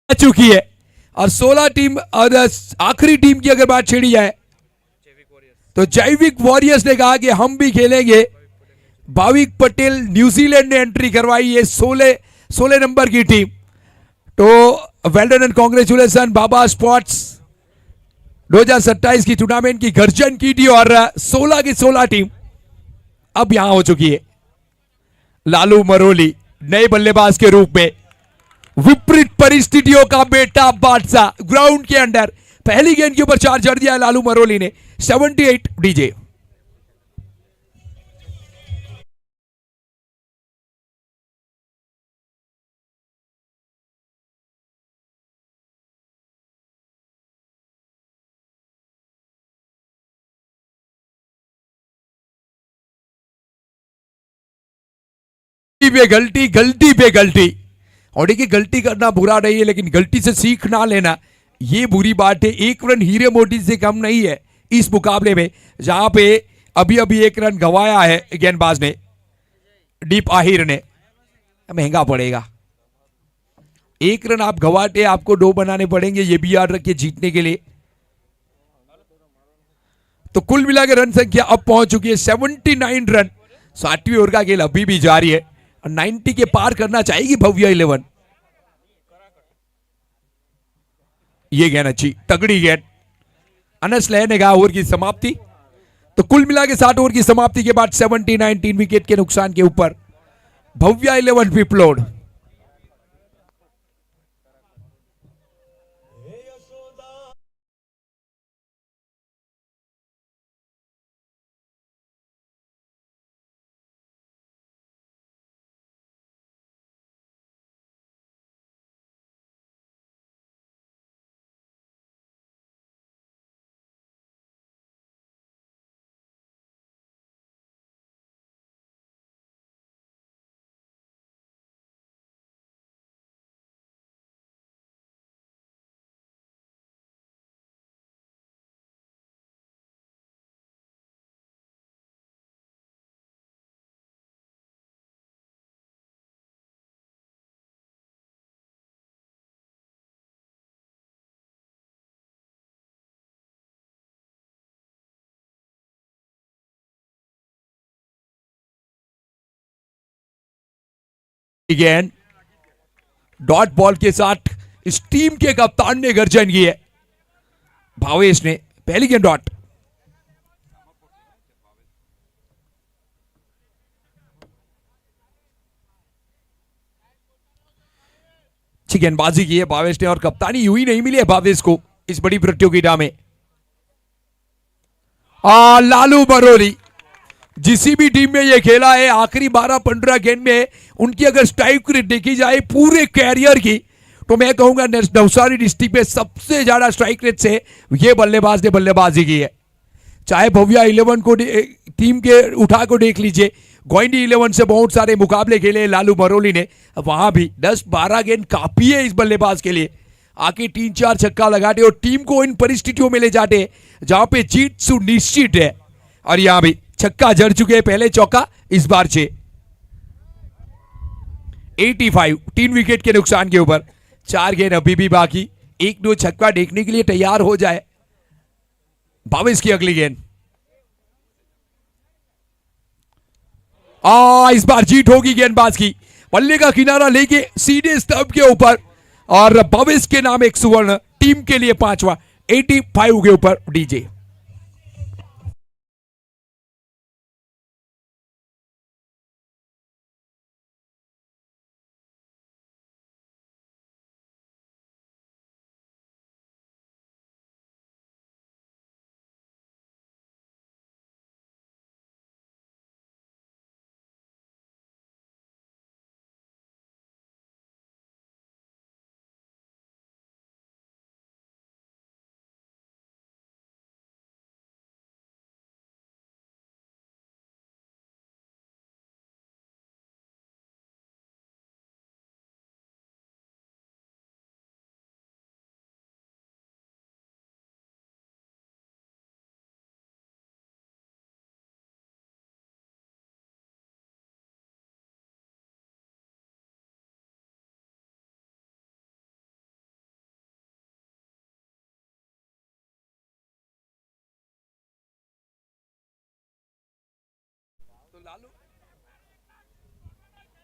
चुकी है और 16 टीम, और आखिरी टीम की अगर बात छेड़ी जाए तो जैविक वॉरियर्स ने कहा कि हम भी खेलेंगे। भाविक पटेल न्यूजीलैंड ने एंट्री करवाई है 16 नंबर की टीम। तो well done and congratulation Baba sports, 2027 की टूर्नामेंट की गर्जन की थी और 16 की 16 टीम अब यहां हो चुकी है। लालू मरोली नए बल्लेबाज के रूप में, विपरीत परिस्थितियों का बेटा बादशाह, ग्राउंड के अंदर पहली गेंद के ऊपर 4 जड़ दिया है लालू मरोली ने। 78 डीजे। गलती गलती पे गलती, और देखिए गलती करना बुरा नहीं है, लेकिन गलती से सीख ना लेना ये बुरी बात है। 1 रन हीरे मोती से कम नहीं है इस मुकाबले में, जहां पे अभी अभी 1 रन गंवाया है गेंदबाज ने, डीप आहिर ने। महंगा पड़ेगा, 1 रन आप गंवाते आपको 2 बनाने पड़ेंगे, ये भी याद रखिए जीतने के लिए। तो कुल मिलाकर रन संख्या अब पहुंच चुकी है 79 रन। 7वीं ओवर का खेल अभी भी जारी है, 90 के पार करना चाहेगी भव्य 11। ये गेंद अच्छी तगड़ी गेंद, अनस लह ने कहा ओवर की समाप्ति। तो कुल मिला के 60 ओवर की समाप्ति के बाद 79 3 विकेट के नुकसान के ऊपर भव्या 11 पिपलोड। गेंद डॉट बॉल के साथ इस टीम के कप्तान ने गर्जन की है। भावेश ने पहली गेंद डॉट। अच्छी गेंदबाजी की है भावेश ने और कप्तानी यूं ही नहीं मिली है भावेश को इस बड़ी प्रतियोगिता में। लालू बरोली जिसी भी टीम में ये खेला है आखिरी 12-15 गेंद में उनकी अगर स्ट्राइक रेट देखी जाए पूरे कैरियर की तो मैं कहूंगा नवसारी डिस्ट्रिक्ट में सबसे ज्यादा स्ट्राइक रेट से ये बल्लेबाज ने बल्लेबाजी की है। चाहे भव्या 11 को टीम के उठा को देख लीजिए, गोइंडी 11 से बहुत सारे मुकाबले खेले लालू बरोली ने, वहां भी 10-12 गेंद काफी है इस बल्लेबाज के लिए। आके 3-4 छक्का लगाते और टीम को इन परिस्थितियों में ले जाते जहां पे जीत सुनिश्चित है। और यहां भी छक्का जड़ चुके हैं, पहले चौका इस बार 6। 85 3 विकेट के नुकसान के ऊपर 4 गेंद अभी भी बाकी, 1-2 छक्का देखने के लिए तैयार हो जाए। 22 की अगली गेंद। इस बार जीत होगी गेंदबाज की, बल्ले का किनारा लेके सीधे स्टंप के ऊपर और 22 के नाम एक सुवर्ण, टीम के लिए 5वां। 85 के ऊपर डीजे।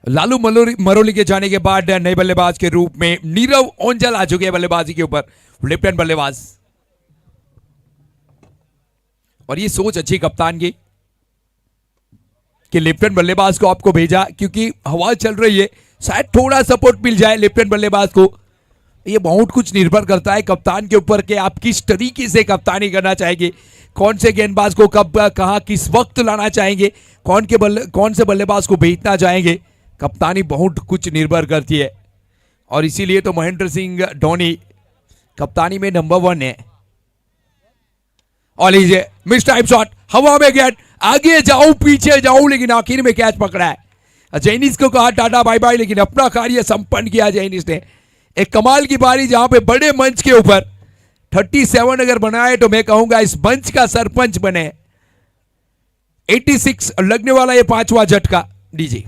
लालू मरोली के जाने के बाद नए बल्लेबाज के रूप में नीरव ओंजल आ चुके हैं बल्लेबाजी के ऊपर, लेफ्ट हैंड बल्लेबाज। और ये सोच अच्छी कप्तान की कि लेफ्ट हैंड बल्लेबाज को आपको भेजा क्योंकि हवा चल रही है, शायद थोड़ा सपोर्ट मिल जाए लेफ्ट हैंड बल्लेबाज को। ये बहुत कुछ निर्भर करता है कप्तान के ऊपर कि आप किस तरीके से कप्तानी करना चाहेंगे, कौन से गेंदबाज को कब कहां किस वक्त लाना चाहेंगे, कौन से बल्लेबाज को भेजना चाहेंगे। कप्तानी बहुत कुछ निर्भर करती है और इसीलिए तो महेंद्र सिंह धोनी कप्तानी में नंबर 1 है। और लीजिए मिस टाइप शॉट, हवा में गेंद, आगे जाऊं पीछे जाऊं लेकिन आखिर में कैच पकड़ा है। जैनिस को कहा टाटा बाय बाय लेकिन अपना कार्य संपन्न किया जैनिस ने। एक कमाल की पारी जहां पे बड़े मंच के ऊपर 37 अगर बनाए तो मैं कहूंगा इस मंच का सरपंच बने। 86 लगने वाला ये 5वां झटका डीजे।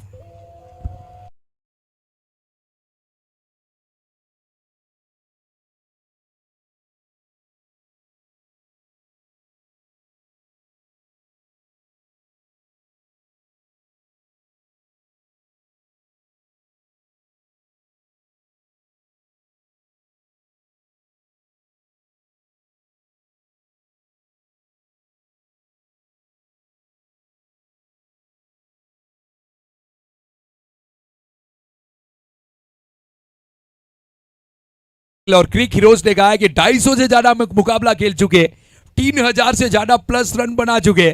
और क्रिक हीरोज ने कहा है कि 250 से ज्यादा मुकाबला खेल चुके, 3000 से ज्यादा प्लस रन बना चुके,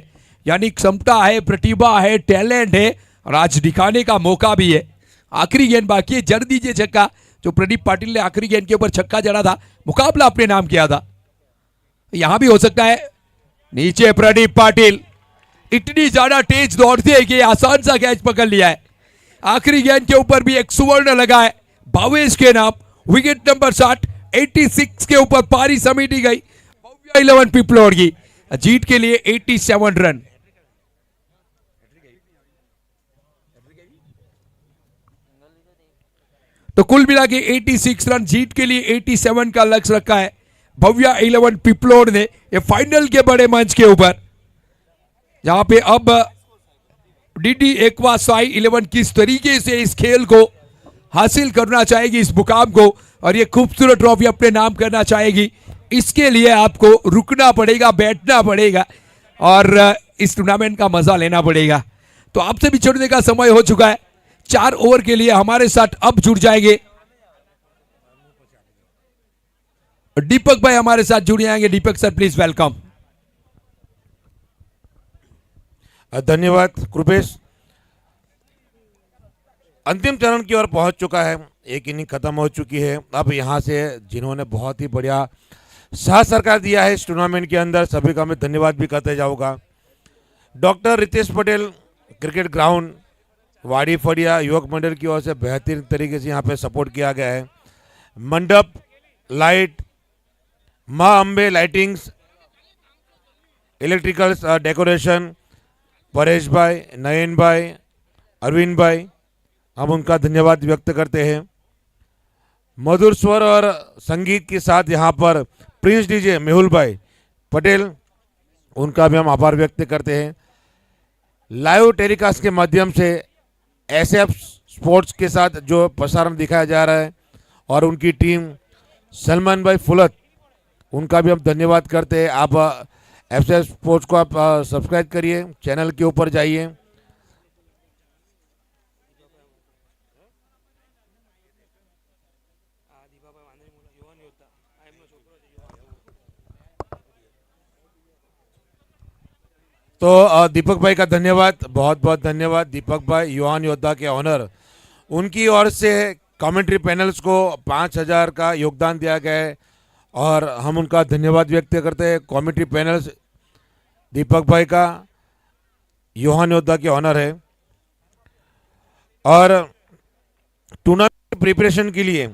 यानी क्षमता है, प्रतिभा है, टैलेंट है और आज दिखाने का मौका भी है। आखिरी गेंद बाकी है, जड़ दीजिए छक्का। जो प्रदीप पाटिल ने आखिरी गेंद के ऊपर छक्का जड़ा था, मुकाबला अपने नाम किया था, यहां भी हो सकता है। नीचे प्रदीप पाटिल इतनी ज्यादा तेज दौड़ते हैं कि आसान सा कैच पकड़ लिया है। आखिरी गेंद के ऊपर भी एक सुवर्ण लगा है भावेश के नाम। विकेट नंबर 60, 86 के ऊपर पारी समेटी गई भव्या 11 पिपलोड की, जीत के लिए 87 रन। तो कुल मिला के 86 रन, जीत के लिए 87 का लक्ष्य रखा है भव्या 11 पिपलोड ने ये फाइनल के बड़े मंच के ऊपर, जहां पे अब डीडी एक्वा साई 11 किस तरीके से इस खेल को हासिल करना चाहेगी, इस मुकाम को, और ये खूबसूरत ट्रॉफी अपने नाम करना चाहेगी। इसके लिए आपको रुकना पड़ेगा, बैठना पड़ेगा और इस टूर्नामेंट का मजा लेना पड़ेगा। तो आपसे भी छोड़ने का समय हो चुका है। 4 ओवर के लिए हमारे साथ अब जुड़ जाएंगे दीपक भाई, हमारे साथ जुड़ जाएंगे। दीपक सर प्लीज वेलकम। धन्यवाद कृपेश। अंतिम चरण की ओर पहुंच चुका है, एक इनिंग खत्म हो चुकी है। अब यहां से जिन्होंने बहुत ही बढ़िया साथ सरकार दिया है इस टूर्नामेंट के अंदर, सभी का मैं धन्यवाद भी करते जाऊंगा। Doctor Ritesh Patel cricket ground Vadi Faliya युवक मंडल की ओर से बेहतरीन तरीके से यहाँ पे सपोर्ट किया गया है। मंडप, लाइट, माँ Ambe lightings, electricals, decoration, Paresh भाई, नयन भाई, अरविंद भाई, हम उनका धन्यवाद व्यक्त करते हैं। मधुर स्वर और संगीत के साथ यहाँ पर प्रिंस डीजे मेहुल भाई पटेल, उनका भी हम आभार व्यक्त करते हैं। लाइव टेलीकास्ट के माध्यम से एसएफ स्पोर्ट्स के साथ जो प्रसारण दिखाया जा रहा है और उनकी टीम सलमान भाई फुलत, उनका भी हम धन्यवाद करते हैं। आप एसएफ स्पोर्ट्स को आप सब्सक्राइब करिए, चैनल के ऊपर जाइए। तो दीपक भाई का धन्यवाद, बहुत बहुत धन्यवाद। दीपक भाई युवान योद्धा के ऑनर, उनकी ओर से कमेंट्री पैनल्स को 5000 का योगदान दिया गया है और हम उनका धन्यवाद व्यक्त करते हैं। कमेंट्री पैनल्स दीपक भाई का युवान योद्धा के ऑनर है। और टूर्नामेंट प्रिपरेशन के लिए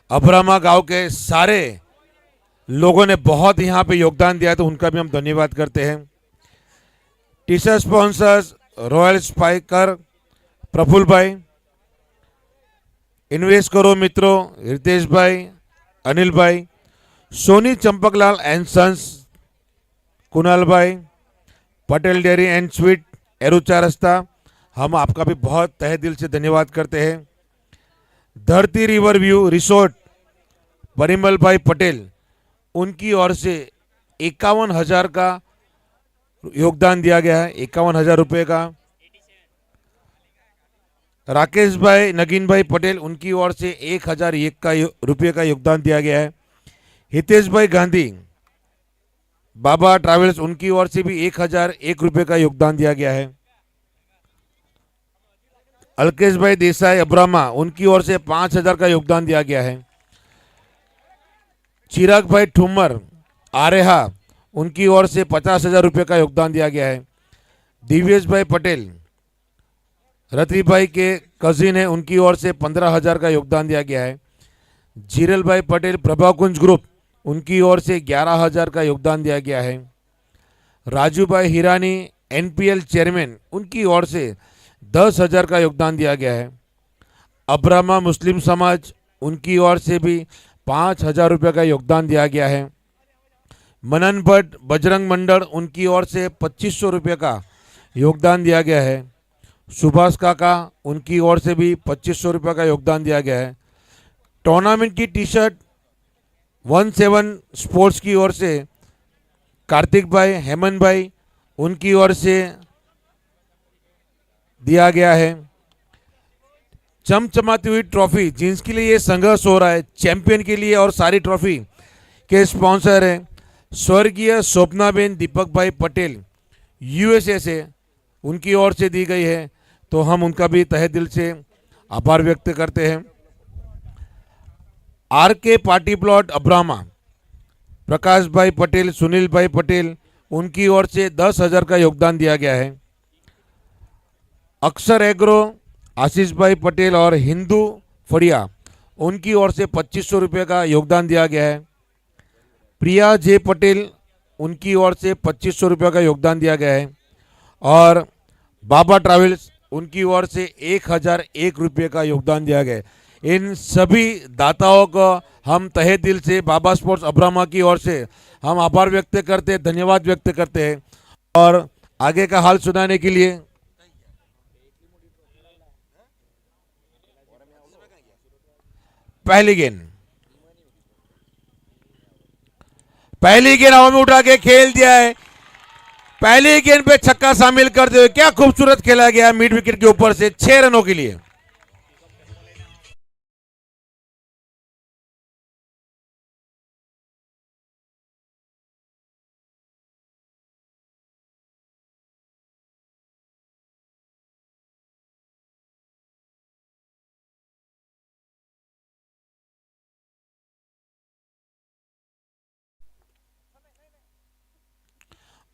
अबरामा गांव के सारे लोगों ने बहुत यहाँ पे योगदान दिया है, तो उनका भी हम धन्यवाद करते हैं। T shirt sponsors royal spiker Prafull भाई, इन्वेस्ट करो मित्रों रितेश भाई, अनिल भाई, सोनी चंपकलाल एंड सन्स कुणाल भाई, पटेल डेयरी एंड स्वीट एरुचा रास्ता, हम आपका भी बहुत तहे दिल से धन्यवाद करते हैं। धरती रिवर व्यू रिसोर्ट परिमल भाई पटेल, उनकी ओर से 51,000 का योगदान दिया गया है, 51,000 रुपये का। राकेश भाई नगीन भाई पटेल, उनकी ओर से 1,001 रुपये का योगदान दिया गया है। हितेश भाई गांधी बाबा ट्रैवल्स, उनकी ओर से भी 1,001 रुपये का योगदान दिया गया है। अलकेश भाई देसाई अब्रामा, उनकी ओर से 5,000 का योगदान दिया गया है। चिराग भाई ठुमर आरेहा, उनकी ओर से 50,000 रुपये का योगदान दिया गया है। दिव्येश भाई पटेल रति भाई के कजिन है, उनकी ओर से 15,000 का योगदान दिया गया है। जीरल भाई पटेल प्रभाकुंज ग्रुप, उनकी ओर से 11,000 का योगदान दिया गया है। राजू भाई हिरानी एनपीएल चेयरमैन, उनकी ओर से 10,000 का योगदान दिया गया है। अब्रामा मुस्लिम समाज, उनकी ओर से भी 5,000 रुपये का योगदान दिया गया है। मनन भट्ट बजरंग मंडल, उनकी ओर से 2,500 रुपये का योगदान दिया गया है। सुभाष काका, उनकी ओर से भी 2,500 रुपये का योगदान दिया गया है। टूर्नामेंट की टी शर्ट 17 स्पोर्ट्स की ओर से कार्तिक भाई हेमंत भाई, उनकी ओर से दिया गया है। चमचमाती हुई ट्रॉफी जिसके लिए ये संघर्ष हो रहा है चैंपियन के लिए और सारी ट्रॉफी के स्पॉन्सर हैं स्वर्गीय स्वप्नाबेन दीपक भाई पटेल यूएसए से, उनकी ओर से दी गई है, तो हम उनका भी तहे दिल से आभार व्यक्त करते हैं। आर के पार्टी प्लॉट अब्रामा प्रकाश भाई पटेल, सुनील भाई पटेल, उनकी ओर से 10,000 का योगदान दिया गया है। अक्षर एग्रो आशीष भाई पटेल और हिंदू फड़िया, उनकी ओर से 2500 रुपये का योगदान दिया गया है। प्रिया जे पटेल, उनकी ओर से 2500 रुपये का योगदान दिया गया है। और बाबा ट्रैवल्स, उनकी ओर से 1001 रुपये का योगदान दिया गया है। इन सभी दाताओं को हम तहे दिल से बाबा स्पोर्ट्स अब्रामा की ओर से हम आभार व्यक्त करते हैं, धन्यवाद व्यक्त करते हैं। और आगे का हाल सुनाने के लिए पहली गेंद हवा में उठा के खेल दिया है। पहली गेंद पे छक्का शामिल करते हुए क्या खूबसूरत खेला गया मिड विकेट के ऊपर से 6 रनों के लिए।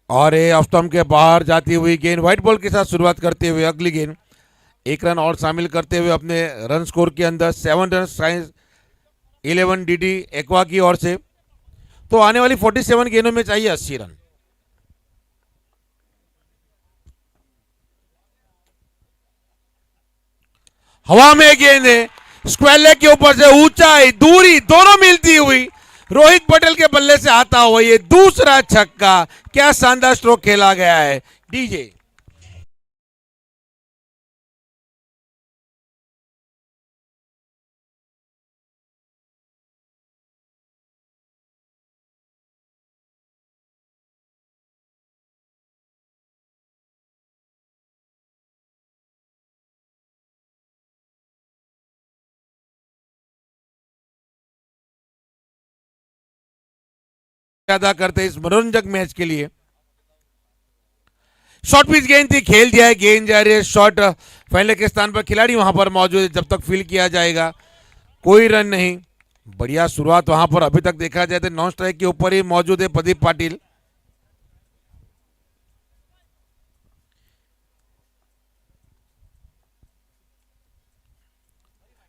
और ये ऑफ स्टंप के बाहर जाती हुई गेंद व्हाइट बॉल के साथ शुरुआत करते हुए अगली गेंद 1 रन और शामिल करते हुए अपने रन स्कोर के अंदर 7 रन साइंस 11 डीडी एक्वा की ओर से। तो आने वाली 47 गेंदों में चाहिए 80 रन। हवा में गेंद है, स्क्वायर लेग के ऊपर से ऊंचाई दूरी दोनों मिलती हुई रोहित पटेल के बल्ले से आता हुआ ये दूसरा छक्का, क्या शानदार स्ट्रोक खेला गया है डीजे। अदा करते इस मनोरंजक मैच के लिए। शॉर्ट पिच गेंद थी, खेल दिया है, गेंद जा रही है शॉर्ट फैलने के स्थान पर, खिलाड़ी वहां पर मौजूद है, जब तक फील किया जाएगा कोई रन नहीं। बढ़िया शुरुआत वहां पर अभी तक देखा जाए तो नॉन स्ट्राइक के ऊपर ही मौजूद है प्रदीप पाटिल।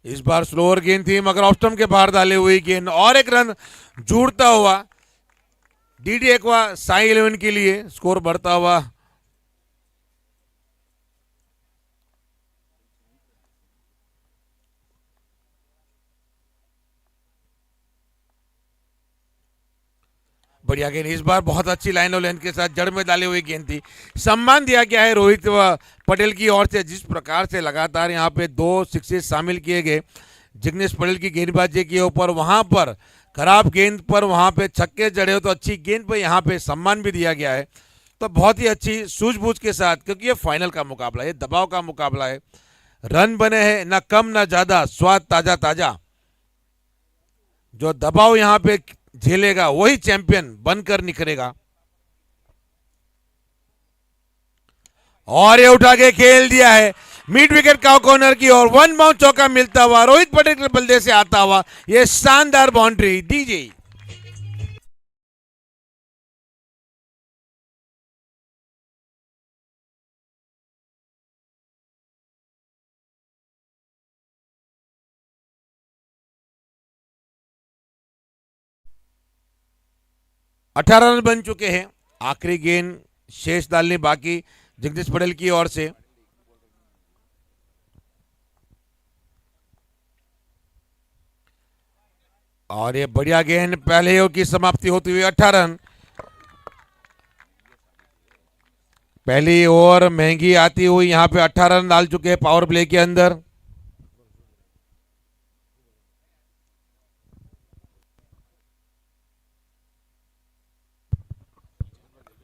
इस बार स्लोअर गेंद थी मगर ऑफ स्टंप के बाहर डाले हुई गेंद और एक रन जुड़ता हुआ डीडी एक्वा साई 11 के लिए स्कोर बढ़ता हुआ। बढ़िया गेंद, इस बार बहुत अच्छी लाइन और लेंथ के साथ जड़ में डाली हुई गेंद थी। सम्मान दिया गया है रोहित पटेल की ओर से, जिस प्रकार से लगातार यहां पे 2 सिक्सेस शामिल किए गए जिग्नेश पटेल की गेंदबाजी के ऊपर। वहां पर खराब गेंद पर वहां पे छक्के जड़े हो तो अच्छी गेंद पर यहां पे सम्मान भी दिया गया है। तो बहुत ही अच्छी सूझबूझ के साथ, क्योंकि ये फाइनल का मुकाबला है, दबाव का मुकाबला है, रन बने हैं ना कम ना ज्यादा, स्वाद ताजा ताजा। जो दबाव यहां पे झेलेगा वही चैंपियन बनकर निखरेगा। और ये उठा के खेल दिया है मिड विकेट का कॉर्नर की ओर, 1 बाउंड चौका मिलता हुआ रोहित पटेल के बल्ले से आता हुआ ये शानदार बाउंड्री डीजे। अठारह रन बन चुके हैं, आखिरी गेंद शेष डालने बाकी जगदीश पटेल की ओर से। और ये बढ़िया गेंद, पहले ओवर की समाप्ति होती हुई 18 रन। पहली ओवर महंगी आती हुई यहां पे 18 रन डाल चुके हैं पावर प्ले के अंदर।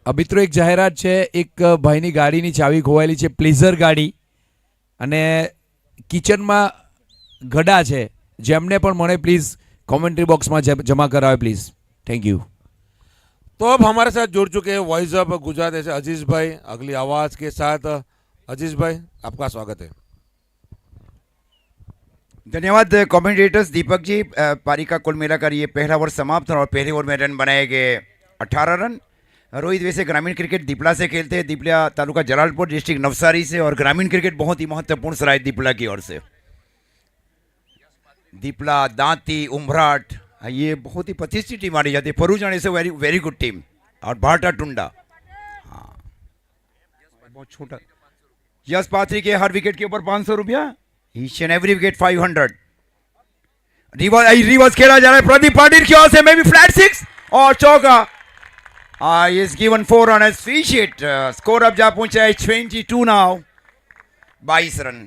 મિત્રો એક જાહેરાત છે, એક ભાઈની ગાડીની ચાવી ખોવાયેલી છે, પ્લીઝર ગાડી, અને કિચનમાં ગડા છે જેમને પણ મને પ્લીઝ કોમેન્ટ્રી બોક્સમાં જમા કરાવે પ્લીઝ. Thank you. तो अब हमारे साथ जुड़ चुके हैं वॉइस ऑफ गुजरात ऐसे अजीज भाई अगली आवाज के साथ. अजीज भाई आपका स्वागत है. धन्यवाद कमेंटेटर्स दीपक जी. पारी का कुल मिलाकर ये पहला ओवर समाप्त और पहले ओवर में रन बनाए गए 18 रन. रोहित वैसे ग्रामीण क्रिकेट दीपला से खेलते हैं, दीपला तालुका जलालपुर डिस्ट्रिक्ट नवसारी से, और ग्रामीण क्रिकेट बहुत ही महत्वपूर्ण सराय दीपला की ओर से. दीपला, दांती, उमराट, ये बहुत ही प्रतिष्ठित टीम मानी जाती है. फरूजान से वेरी वेरी गुड टीम, और भाटा टुंडा. हाँ, बहुत छोटा. यश पात्री के हर विकेट के ऊपर 500 रुपया, each and every wicket 500. Reverse खेला जा रहा है प्रदीप पाटिल की ओर से, मे बी फ्लैट 6 और चौका. Is given 4 run as fish hit. Score अब जा पहुंचा है 22 नाउ, 22 रन.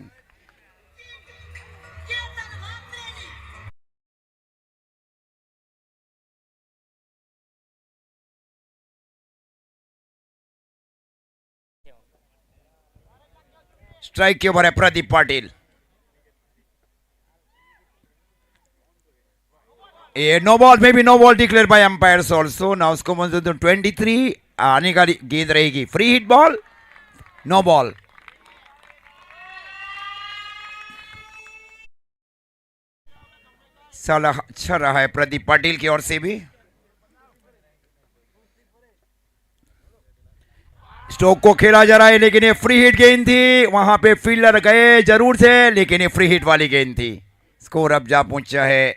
स्ट्राइक के ऊपर है प्रदीप पाटिल. ये no ball, may be no ball declare by umpires also. Now उसको मतलब 23 आने का गेंद रहेगी. Free hit ball, no ball. सलाह अच्छा रहा है प्रदीप पाटिल की ओर से भी. स्टोक को खेला जा रहा है, लेकिन ये फ्री हिट गेंद थी. वहां पे फील्डर गए जरूर थे, लेकिन ये फ्री हिट वाली गेंद थी. स्कोर अब जा पहुंचा है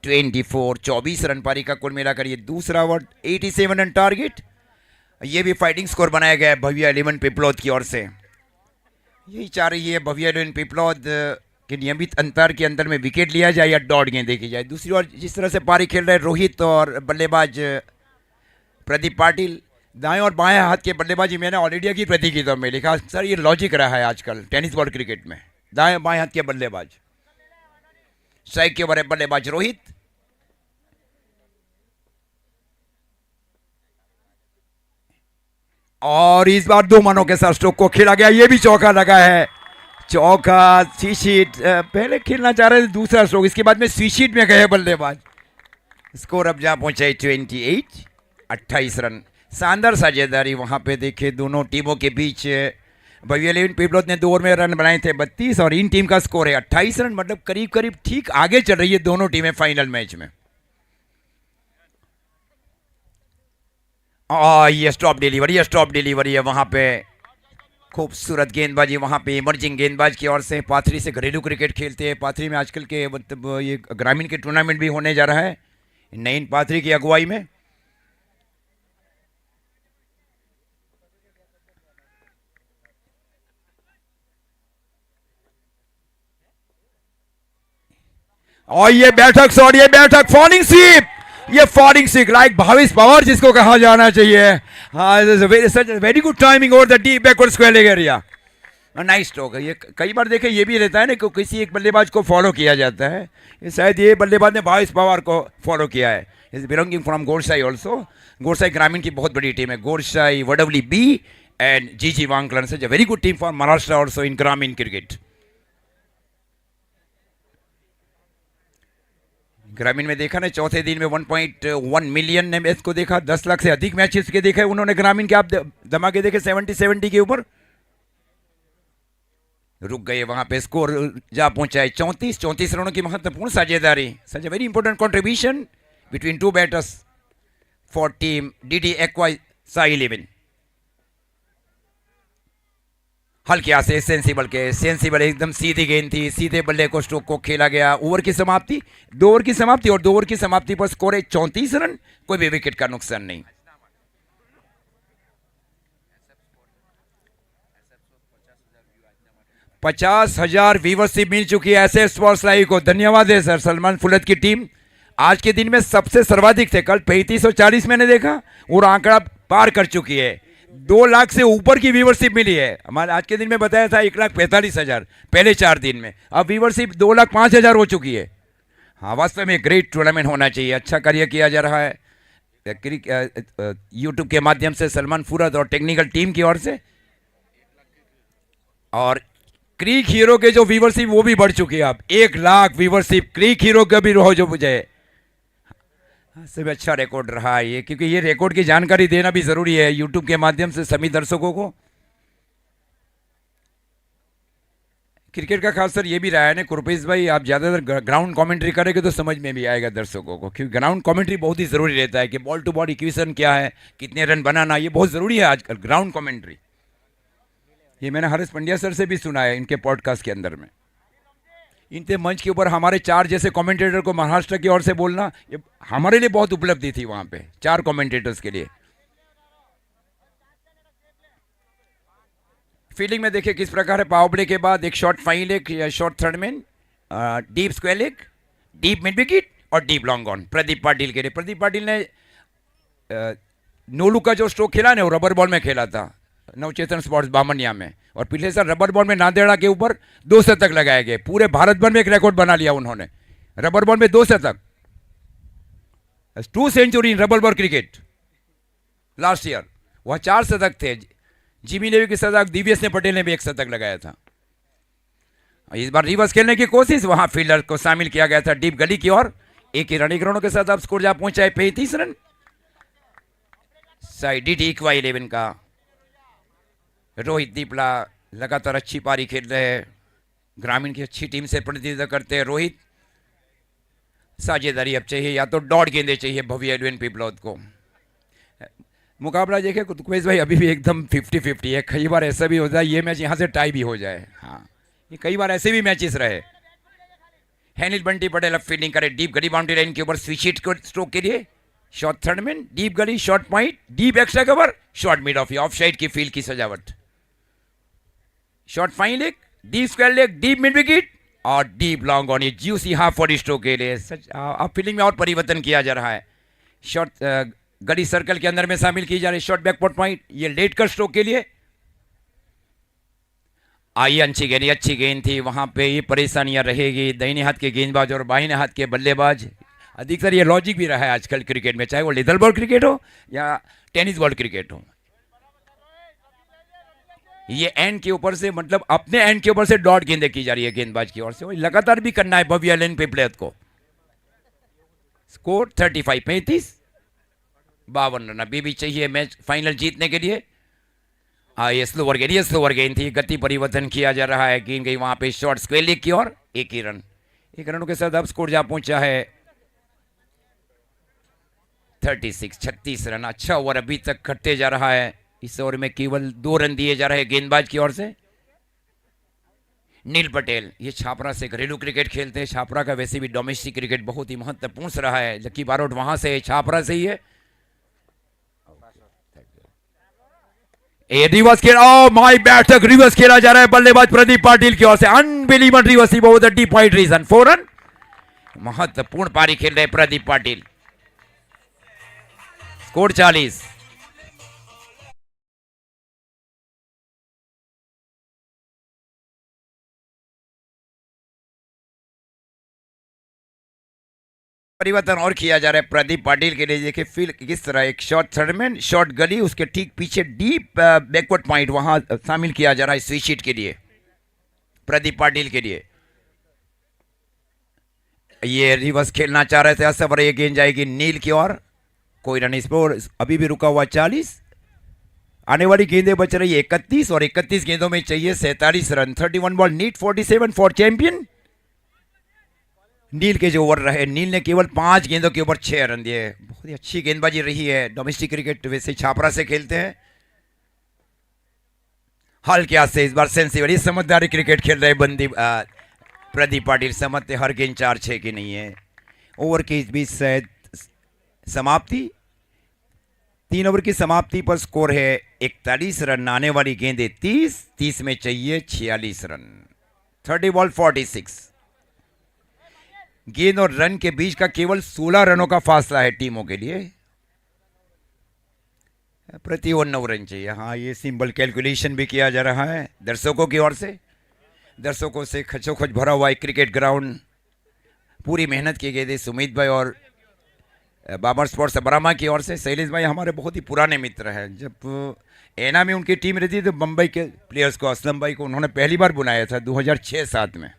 24, 24 रन. पारी का कुल मिलाकर ये दूसरा ओवर, 87 रन टारगेट. ये भी फाइटिंग स्कोर बनाया गया है भव्या 11 पिपलोद की ओर से. यही चाह रही है भव्या 11 पिपलोद के नियमित अंतर के अंदर में विकेट लिया जाए या डॉट गेंद देखी जाए. दूसरी ओर जिस तरह से पारी खेल रहे रोहित और बल्लेबाज प्रदीप पाटिल, दाएं और बाएं हाथ के बल्लेबाजी मैंने ऑल इंडिया की प्रतियोगिता में लिखा. सर ये लॉजिक रहा है आजकल टेनिस बॉल क्रिकेट में, दाएं बाएं हाथ के बल्लेबाज. स्ट्राइक के ऊपर है बल्लेबाज रोहित. और इस बार 2 मनों के साथ स्ट्रोक को खेला गया. ये भी चौका लगा है. चौका, स्वीशीट. पहले खेलना चाह रहे थे दूसरा स्ट्रोक, इसके बाद में स्वीशीट में गए बल्लेबाज. स्कोर अब जहां पहुंचा है 28, 28 रन. शानदार साझेदारी वहां पे देखे दोनों टीमों के बीच. भव्या 11 पिपलोद ने 2 ओवर में रन बनाए थे 32, और इन टीम का स्कोर है 28 रन. मतलब करीब करीब ठीक आगे चल रही है दोनों टीमें फाइनल मैच में. ये स्टॉप डिलीवरी, ये स्टॉप डिलीवरी है. वहां पे खूबसूरत गेंदबाजी वहां पे इमर्जिंग गेंदबाज की ओर से. पाथरी से घरेलू क्रिकेट खेलते हैं. पाथरी में आजकल के मतलब ये ग्रामीण के टूर्नामेंट भी होने जा रहा है नईन पाथरी की अगुवाई में. और ये बैठक शॉट, ये बैठक फॉलिंग स्वीप, ये falling sweep like Bhavish Pawar जिसको कहा जाना चाहिए. हाँ, very good timing over the deep backward square leg area. Nice stroke. ये कई बार देखे ये भी रहता है ना कि किसी एक बल्लेबाज को फॉलो किया जाता है. ये शायद ये बल्लेबाज ने भाविश पवार को फॉलो किया है. Is belonging from Gorsai also. Gorsai ग्रामीण की बहुत बड़ी टीम है. Gorsai, Vadavali B and GG Vankalan. Such a very good team for Maharashtra also in ग्रामीण क्रिकेट. ग्रामीण में देखा ना, चौथे दिन में 1.1 मिलियन ने मैच को देखा. 10 लाख से अधिक मैचेस के देखे उन्होंने ग्रामीण के. आप धमाके देखे 70 के ऊपर. रुक गए वहां पे. स्कोर जा पहुंचा है 34 रनों की महत्वपूर्ण साझेदारी. Such a very important contribution between 2 batters for team DD aqua Sai 11. हल्के हाथ से सेंसिबल एकदम सीधी गेंद थी. सीधे बल्ले को स्ट्रोक को खेला गया. ओवर की समाप्ति, 2 ओवर की समाप्ति, और 2 ओवर की समाप्ति पर स्कोर है 34 रन. कोई भी विकेट का नुकसान नहीं. $50,000 व्यूवरशिप मिल चुकी है ऐसे स्पोर्ट्स लाइव को. धन्यवाद है सर सलमान फुलत की टीम. आज के दिन में सबसे सर्वाधिक थे. कल 3540 मैंने देखा, और आंकड़ा पार कर चुकी है. 2 लाख से ऊपर की व्यूवरशिप मिली है. हमारे आज के दिन में बताया था 1,45,000 पहले 4 दिन में. अब व्यूवरशिप 2,05,000 हो चुकी है. हाँ, वास्तव में ग्रेट टूर्नामेंट होना चाहिए. अच्छा कार्य किया जा रहा है यूट्यूब के माध्यम से सलमान फुरत और टेक्निकल टीम की ओर से. और क्रीक हीरो के जो व्यूवरशिप वो भी बढ़ चुकी है अब 1 लाख व्यूवरशिप क्रीक हीरो का भी हो जो मुझे सबसे अच्छा रिकॉर्ड रहा है ये, क्योंकि ये रिकॉर्ड की जानकारी देना भी जरूरी है यूट्यूब के माध्यम से सभी दर्शकों को। क्रिकेट का खास कर ये भी रहा है ना कुरपेश भाई, आप ज़्यादातर ग्राउंड कमेंट्री करेंगे तो समझ में भी आएगा दर्शकों को, क्योंकि ग्राउंड कमेंट्री बहुत ही ज़रूरी रहता है कि बॉल टू बॉल इक्वेशन क्या है, कितने रन बनाना, ये बहुत ज़रूरी है आजकल ग्राउंड कमेंट्री। ये मैंने हरीश पंड्या सर से भी सुना है इनके पॉडकास्ट के अंदर में। इनके मंच के ऊपर हमारे 4 जैसे कमेंटेटर को महाराष्ट्र की ओर से बोलना ये हमारे लिए बहुत उपलब्धि थी वहाँ पे 4 कमेंटेटर्स के लिए। फील्डिंग में देखिए किस प्रकार है, पावर प्ले के बाद एक शॉर्ट फाइन लेग या short third man, deep square leg, deep mid wicket और deep long on Pradeep Patil के लिए। प्रदीप पाटिल ने नोलू का जो स्ट्रोक खेला ना वो रबर बॉल में खेला था नवचेतन स्पोर्ट्स बामनिया में, और पिछले साल रबर बॉल में नांदेड़ा के ऊपर 2 शतक लगाए गए, पूरे भारत भर में एक रिकॉर्ड बना लिया उन्होंने, रबर बॉल में 2 शतक, 2 century in rubber ball cricket last year. वह 4 शतक थे, जिमी लेवी की शतक, दिव्येश पटेल ने भी 1 शतक लगाया था। इस बार रिवर्स खेलने की कोशिश, वहां फील्डर को शामिल किया गया था डीप गली की ओर। 1 ही रनों के साथ अब स्कोर जा पहुंचा है 35 रन। साइड इक्वा 11 का रोहित दीपला लगातार अच्छी पारी खेल रहे हैं, ग्रामीण की अच्छी टीम से प्रतिनिधित्व करते हैं रोहित। साझेदारी अब चाहिए, या तो डॉट गेंदे चाहिए भव्य एलविन पिपलौद को। मुकाबला देखे कुतुकेश भाई अभी भी एकदम 50-50 है, कई बार ऐसा भी होता है ये मैच यहाँ से टाई भी हो जाए। हाँ, ये कई बार ऐसे भी मैचेस रहे। हैनिल बंटी पटेल अब फील्डिंग करे डीप गली बाउंड्री लाइन के ऊपर, स्विच हिट स्ट्रोक के लिए शॉर्ट थर्ड मैन, डीप गली, short point, deep extra cover, short mid of side की फील्ड की सजावट, short fine leg, deep square leg, deep mid wicket और डीप लॉन्ग ऑन, ये ज्यूसी हाफ बॉडी स्ट्रोक के लिए। सच अब फील्डिंग में और परिवर्तन किया जा रहा है, शॉर्ट गली सर्कल के अंदर में शामिल की जा रही, शॉर्ट बैकवर्ड पॉइंट, ये लेट कर स्ट्रोक के लिए। आई अच्छी गेंद थी, वहां पे ये परेशानियां रहेगी दाहिने हाथ के गेंदबाज और बाहिने हाथ के बल्लेबाज। अधिकतर ये लॉजिक भी रहा है आजकल क्रिकेट में, चाहे वो लेदर बॉल क्रिकेट हो या टेनिस बॉल क्रिकेट हो। ये एंड के ऊपर से, मतलब अपने एंड के ऊपर से डॉट गेंदें की जा रही है गेंदबाज की ओर से, लगातार भी करना है भव्य लेन पे प्लेयर को। स्कोर 35-35, 52 रन अभी भी चाहिए मैच फाइनल जीतने के लिए। ये स्लोवर गेंद थी, गति परिवर्तन किया जा रहा है, गेंद गई वहां पे शॉर्ट स्क्वेयर लेग की ओर। 1 ही रन, 1 रनों के साथ अब स्कोर जा पहुंचा है 36 रन। अच्छा ओवर अभी तक घटते जा रहा है, इस ओवर में केवल 2 रन दिए जा रहे हैं गेंदबाज की ओर से। नील पटेल ये छापरा से घरेलू क्रिकेट खेलते हैं, छापरा का वैसे भी डोमेस्टिक क्रिकेट बहुत ही महत्वपूर्ण रहा है, लकी बारोट वहां से छापरा से ही है। रिवर्स खेल, ओ माय बैट तक रिवर्स खेला जा रहा है बल्लेबाज प्रदीप पाटिल की ओर से, unbelievable reverse over the deep point region, 4 run. महत्वपूर्ण पारी खेल रहे प्रदीप पाटिल। स्कोर 40। परिवर्तन और किया जा रहा है प्रदीप पाटिल के लिए। देखिए फील्ड किस तरह, एक शॉर्ट थर्डमैन, शॉर्ट गली, उसके ठीक पीछे डीप बैकवर्ड पॉइंट वहां शामिल किया जा रहा है स्विच हिट के लिए प्रदीप पाटिल के लिए। ये रिवर्स खेलना चाह रहे थे असफर, ये गेंद जाएगी नील की ओर, कोई रन इस पर, अभी भी रुका हुआ 40। आने वाली गेंदें बच रही है 31 और 31 गेंदों में चाहिए 47 run. 31 ball need 47 for champion. Neel के जो ओवर रहे, नील ने केवल 5 गेंदों के ऊपर 6 रन दिए, बहुत ही अच्छी गेंदबाजी रही है। डोमेस्टिक क्रिकेट वैसे छापरा से खेलते हैं, हल्के से इस बार सेंसिबल समझदारी क्रिकेट खेल रहे बंदी प्रदीप पाटिल। समझते हर गेंद 4-6 की नहीं है। ओवर के इस बीच समाप्ति, 3 ओवर की समाप्ति पर स्कोर है 41 रन। आने वाली गेंदें 30 में चाहिए 46 रन। 30 बॉल 46। गेंद और रन के बीच का केवल 16 रनों का फासला है टीमों के लिए। प्रति ओवर 9 रन चाहिए। हाँ, ये सिंबल कैलकुलेशन भी किया जा रहा है दर्शकों की ओर से। दर्शकों से खचोखच भरा हुआ एक क्रिकेट ग्राउंड, पूरी मेहनत की गई थी सुमित भाई और बाबर स्पोर्ट्स बरामा की ओर से। शैलेश भाई हमारे बहुत ही पुराने मित्र हैं। जब एना में उनकी टीम रहती तो बम्बई के प्लेयर्स को, असलम भाई को उन्होंने पहली बार बुलाया था 2006-7 में।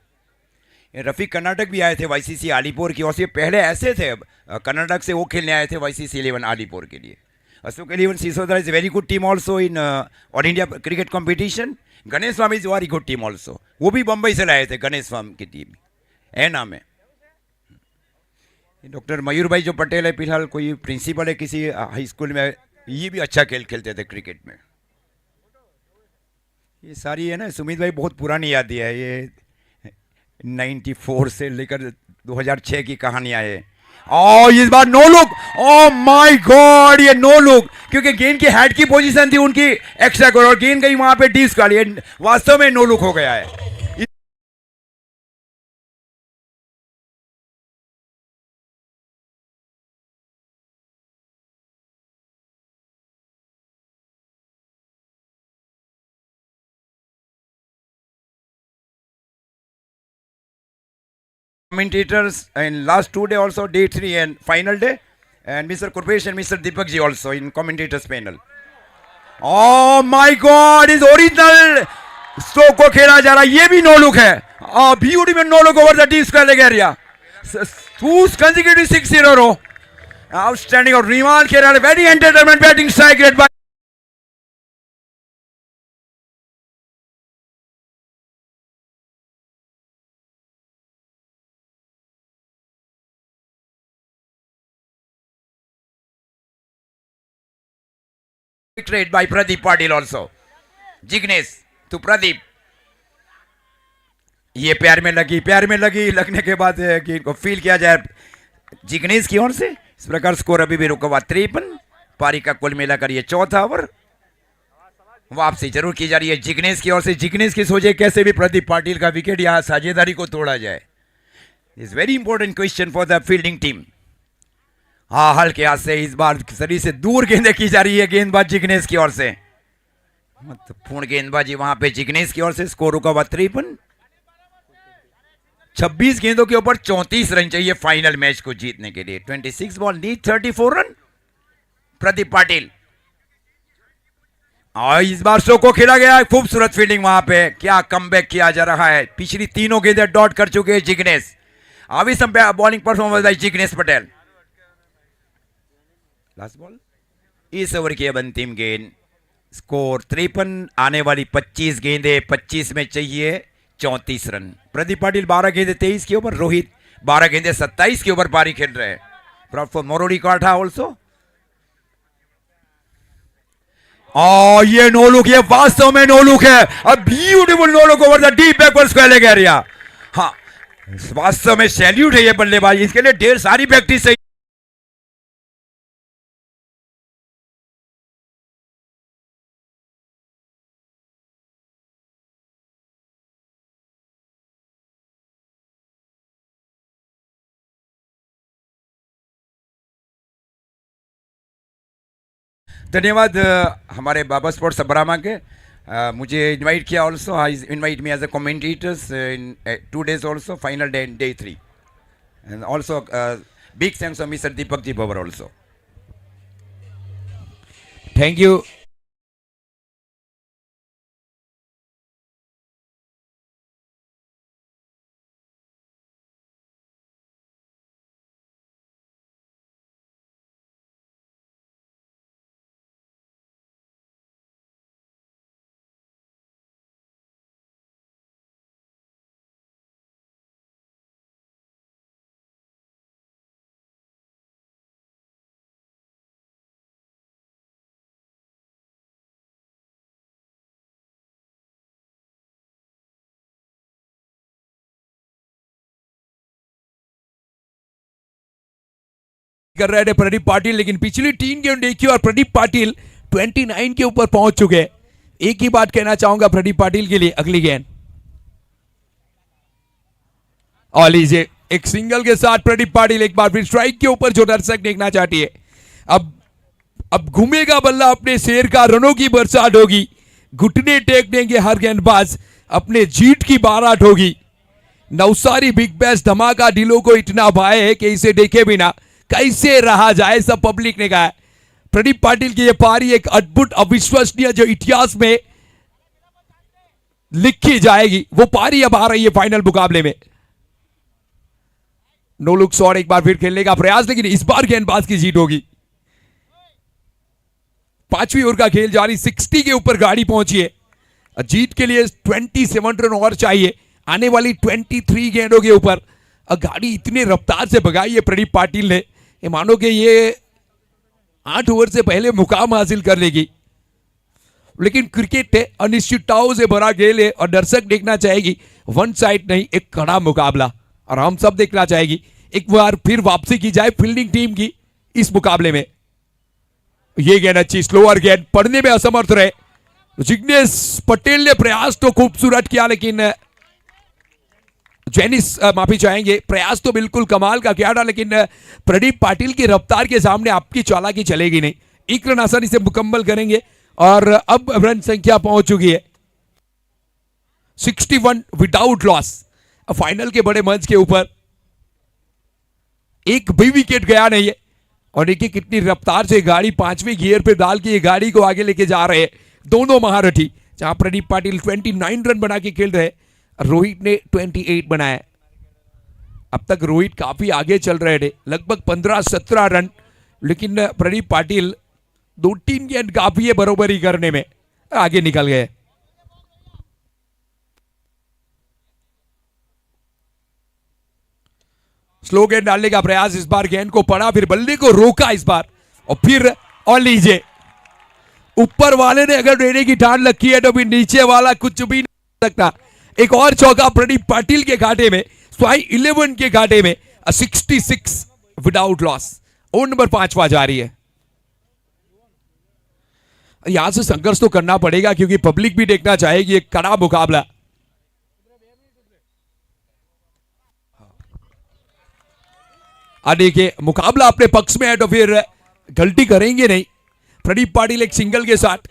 रफ़ीक कर्नाटक भी आए थे वाईसीसी आलीपुर की ओर से। पहले ऐसे थे, कर्नाटक से वो खेलने आए थे वाईसीसी 11 आलीपुर के लिए। Ashok eleven Sisodia is very good team also in all India cricket competition. Ganesh Swami is very good team also, वो भी बम्बई से लाए थे गणेश स्वामी की टीम एना में। डॉक्टर मयूर भाई जो पटेल है फिलहाल कोई प्रिंसिपल है किसी हाई स्कूल में, ये भी अच्छा खेलते थे क्रिकेट में। ये सारी है ना सुमित भाई बहुत पुरानी याद है, ये 94 से लेकर 2006 की कहानियां है। और इस बार no look, oh my god ये नो लुक, क्योंकि गेंद की हेड की पोजीशन थी उनकी एक्स्ट्रा गोल और गेंद गई वहां पे डी स्क्वायर। ये वास्तव में नो लुक हो गया है। Commentators in last 2 days also, day 3 and final day, and Mr. Corporation, Mr. Deepak ji also in commentators panel. Oh my God, is original stroke को खेला जा रहा है, ये भी नो लुक है। Beautiful no look over the D square leg area. Two consecutive 6 in a row. Outstanding or Riman Kerala, very entertainment batting strike rate by trade by Pradeep Patil also. Jignesh to Pradeep. ये प्यार में लगी लगने के बाद गेंद को feel किया जाए जिग्नेश की ओर से। इस प्रकार स्कोर अभी भी रुका हुआ 53। पारी का कुल मिलाकर ये चौथा ओवर। वापसी जरूर की जा रही है जिग्नेश की ओर से। जिग्नेश की सोचे कैसे भी प्रदीप पाटिल का विकेट यहां साझेदारी को तोड़ा जाए। Is very important question for the fielding team. हाँ, हल्के हाथ से इस बार शरीर से दूर गेंदें की जा रही है गेंदबाज जिग्नेश की ओर से। महत्वपूर्ण गेंदबाजी वहां पे जिग्नेश की ओर से। स्कोर रुका हुआ 53। 26 गेंदों के ऊपर 34 रन चाहिए फाइनल मैच को जीतने के लिए। 26 ball need 34 run. Pradeep Patil और इस बार शो को खेला गया है। खूबसूरत फील्डिंग वहां पे, क्या कमबैक किया जा रहा है। पिछली तीनों गेंदें डॉट कर चुके हैं जिग्नेश। अभी सब bowling performance by Jignesh Patel. Last ball इस ओवर की अब अंतिम गेंद। स्कोर 53। आने वाली 25 गेंदें, 25 में चाहिए 34 रन। प्रदीप पाटिल 12 गेंदे 23 के ऊपर, रोहित 12 गेंदे 27 के ऊपर पारी खेल रहे हैं। प्राउड फॉर मोरोडी काठा ऑल्सो। ये नो लुक, ये वास्तव में नो लुक है। A beautiful no look over the deep backward square leg area. हाँ, वास्तव में सैल्यूट है ये बल्लेबाजी, इसके लिए ढेर सारी प्रैक्टिस है। धन्यवाद हमारे बाबा स्पोर्ट्स बरामा के। मुझे इनवाइट किया also, invite me as a commentators in 2 days also, final day in day 3 and also big thanks of mister Deepak ji Bhawar also. Thank you. कर रहे थे प्रदीप पाटिल, लेकिन पिछली 3 गेंद देखी और प्रदीप पाटिल 29 के ऊपर पहुंच चुके। एक ही बात कहना चाहूंगा प्रदीप पाटिल के लिए, अगली गेंद और लीजिए एक सिंगल के साथ प्रदीप पाटिल एक बार फिर स्ट्राइक के ऊपर जो दर्शक देखना चाहती है। अब घूमेगा बल्ला अपने शेर का, रनों की बरसात होगी, घुटने टेक देंगे हर गेंदबाज, अपने जीत की बारात होगी। नवसारी बिग बैश धमाका दिलों को इतना भाए है कि इसे देखे बिना कैसे रहा जाए, सब पब्लिक ने कहा है। प्रदीप पाटिल की यह पारी एक अद्भुत अविश्वसनीय जो इतिहास में लिखी जाएगी, वो पारी अब आ रही है फाइनल मुकाबले में। नो लुक शॉट एक बार फिर खेलने का प्रयास, लेकिन इस बार गेंदबाज की जीत होगी। पांचवी ओवर का खेल जारी, 60 के ऊपर गाड़ी पहुंची है। जीत के लिए 27 रन और चाहिए आने वाली 23 गेंदों के ऊपर। गाड़ी इतने रफ्तार से भगाई है प्रदीप पाटिल ने, ये मानो कि ये 8 ओवर से पहले मुकाम हासिल कर लेगी। लेकिन क्रिकेट है, अनिश्चितताओं से भरा खेल है और दर्शक देखना चाहेगी वन साइड नहीं, एक कड़ा मुकाबला। और हम सब देखना चाहेगी एक बार फिर वापसी की जाए फील्डिंग टीम की इस मुकाबले में। ये गेंद अच्छी, स्लोअर गेंद, पढ़ने में असमर्थ रहे जिग्नेश पटेल ने। प्रयास तो खूबसूरत किया, लेकिन जेनिस माफी चाहेंगे, प्रयास तो बिल्कुल कमाल का किया था, लेकिन प्रदीप पाटिल की रफ्तार के सामने आपकी चालाकी चलेगी नहीं। एक रन आसानी से मुकम्मल करेंगे और अब रन संख्या पहुंच चुकी है 61 विदाउट लॉस। फाइनल के बड़े मंच के ऊपर एक भी विकेट गया नहीं है और देखिए कितनी रफ्तार से गाड़ी 5वें गियर पे डाल के ये गाड़ी को आगे लेके जा रहे हैं दोनों महारथी। जहां प्रदीप पाटिल 29 रन बना के खेल रहे, रोहित ने 28 बनाया। अब तक रोहित काफी आगे चल रहे थे, लगभग 15-17 रन, लेकिन प्रदीप पाटिल 2-3 गेंद काफी है बरोबरी करने में, आगे निकल गए। स्लो गेंद डालने का प्रयास, इस बार गेंद को पड़ा, फिर बल्ले को रोका इस बार, और फिर और लीजिए ऊपर वाले ने अगर देने की ठान रखी है तो फिर नीचे वाला कुछ भी नहीं कर सकता। एक और चौका प्रदीप पाटिल के घाटे में, स्वाई 11 के घाटे में, 66 विदाउट लॉस। ओवर नंबर 5 जारी है। यहां से संघर्ष तो करना पड़ेगा क्योंकि पब्लिक भी देखना चाहेगी एक कड़ा मुकाबला। देखिए मुकाबला अपने पक्ष में है तो फिर गलती करेंगे नहीं। प्रदीप पाटिल एक सिंगल के साथ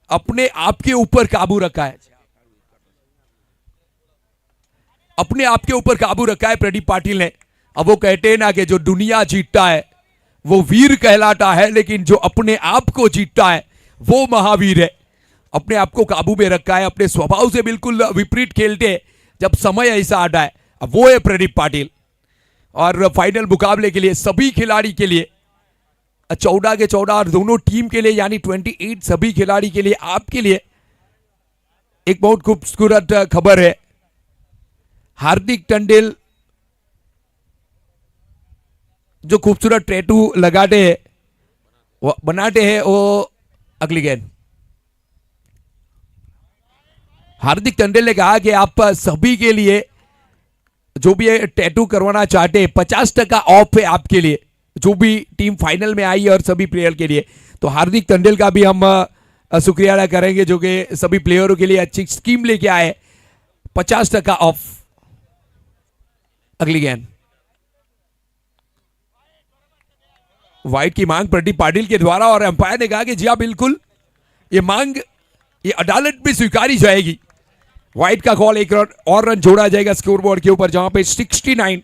अपने आप के ऊपर काबू रखा है, अपने आप के ऊपर काबू रखा है प्रदीप पाटिल ने। अब वो कहते हैं ना कि जो दुनिया जीतता है वो वीर कहलाता है, लेकिन जो अपने आप को जीतता है वो महावीर है। अपने आप को काबू में रखा है, अपने स्वभाव से बिल्कुल विपरीत खेलते हैं जब समय ऐसा आता है, अब वो है प्रदीप पाटिल। और फाइनल मुकाबले के लिए सभी खिलाड़ी के लिए 14 के 14 और दोनों टीम के लिए यानी 28 सभी खिलाड़ी के लिए, आपके लिए एक बहुत खूबसूरत खबर है। हार्दिक टंडेल जो खूबसूरत टैटू लगाते हैं वो बनाते हैं, वो अगली गेंद हार्दिक टंडेल ने कहा कि आप सभी के लिए जो भी टैटू करवाना चाहते हैं 50% ऑफ है आपके लिए, जो भी टीम फाइनल में आई है और सभी प्लेयर के लिए। तो हार्दिक टंडेल का भी हम शुक्रिया अदा करेंगे जो कि सभी प्लेयरों के लिए अच्छी स्कीम लेके आए, 50% ऑफ। अगली गेंद वाइड की मांग प्रदीप पाटिल के द्वारा, और अंपायर ने कहा कि जी हाँ बिल्कुल ये मांग ये अदालत में स्वीकारी जाएगी। वाइड का कॉल, एक रन और रन जोड़ा जाएगा स्कोरबोर्ड के ऊपर, जहां पे 69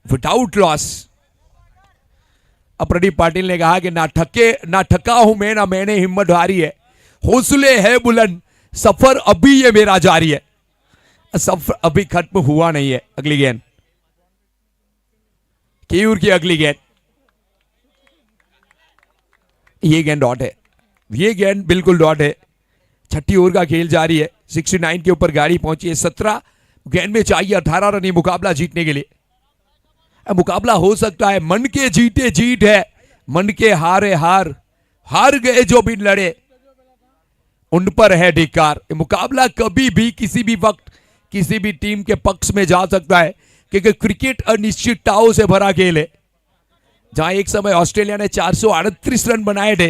विदाउट लॉस। अब प्रदीप पाटिल ने कहा कि ना थका हूं मैं, ना मैंने हिम्मत हारी है, हौसले है बुलंद, सफर अभी ये मेरा जारी है, सफर अभी खत्म हुआ नहीं है। अगली गेंद केयूर की अगली गेंद, ये गेंद डॉट है, ये गेंद बिल्कुल डॉट है। छठी ओवर का खेल जारी है, 69 के ऊपर गाड़ी पहुंची है। 17 गेंद में चाहिए 18 रन मुकाबला जीतने के लिए। मुकाबला हो सकता है, मन के जीते जीत है, मन के हारे हार, हार गए जो भी लड़े उन पर है धिक्कार। मुकाबला कभी भी किसी भी वक्त किसी भी टीम के पक्ष में जा सकता है, क्योंकि क्रिकेट अनिश्चितताओं से भरा खेल है। जहां एक समय ऑस्ट्रेलिया ने 438 रन बनाए थे,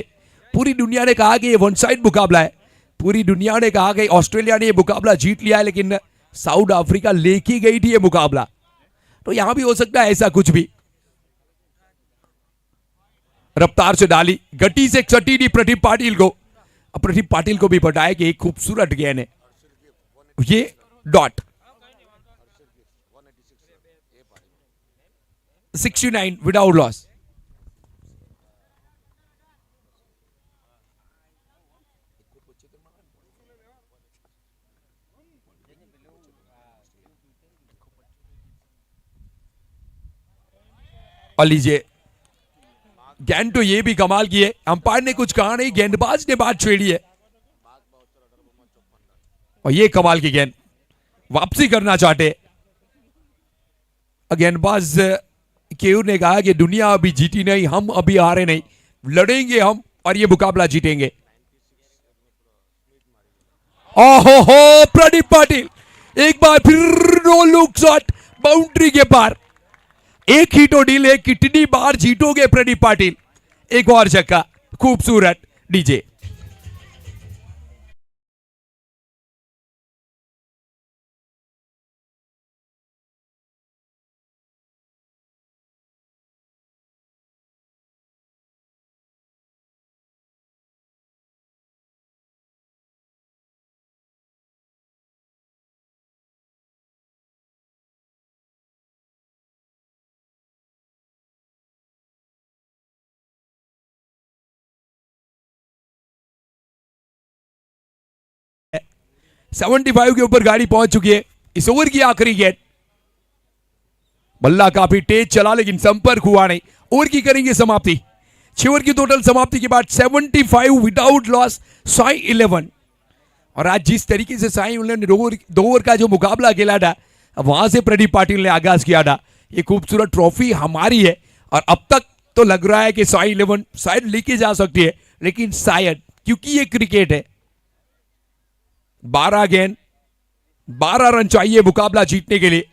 पूरी दुनिया ने कहा कि ये वन साइड मुकाबला है, पूरी दुनिया ने कहा कि ऑस्ट्रेलिया ने ये मुकाबला जीत लिया है, लेकिन साउथ अफ्रीका लेके गई थी ये मुकाबला। तो यहां भी हो सकता है ऐसा कुछ भी। रफ्तार से डाली, गति से सटी दी प्रदीप पाटिल को, अब प्रदीप पाटिल को भी बताया कि एक खूबसूरत गेंद है, ये डॉट। 69 without loss. और लीजिए, गेंद तो ये भी कमाल की है, अंपायर ने कुछ कहा नहीं, गेंदबाज ने बात छेड़ी है। और ये कमाल की गेंद, वापसी करना चाहते। गेंदबाज केयूर ने कहा कि दुनिया अभी जीती नहीं, हम अभी हारे नहीं, लड़ेंगे हम और ये मुकाबला जीतेंगे। ओहो हो, प्रदीप पाटिल एक बार फिर नो लुक शॉट, बाउंड्री के पार। एक ही तो डील है, कितनी बार जीतोगे प्रदीप पाटिल। एक और छक्का, खूबसूरत। डीजे सेवेंटी फाइव के ऊपर गाड़ी पहुंच चुकी है। इस ओवर की आखिरी गेंद, बल्ला काफी तेज चला लेकिन संपर्क हुआ नहीं। ओवर की करेंगे समाप्ति। 6 ओवर की टोटल समाप्ति के बाद 75 विदाउट लॉस, साई 11। और आज जिस तरीके से साई 11 ने 2 ओवर का जो मुकाबला खेला था, वहां से प्रदीप पाटिल ने आगाज किया था। ये खूबसूरत ट्रॉफी हमारी है और अब तक तो लग रहा है कि साई 11 शायद लेके जा सकती है, लेकिन शायद क्योंकि ये क्रिकेट है, 12 गेंद 12 रन चाहिए मुकाबला जीतने के लिए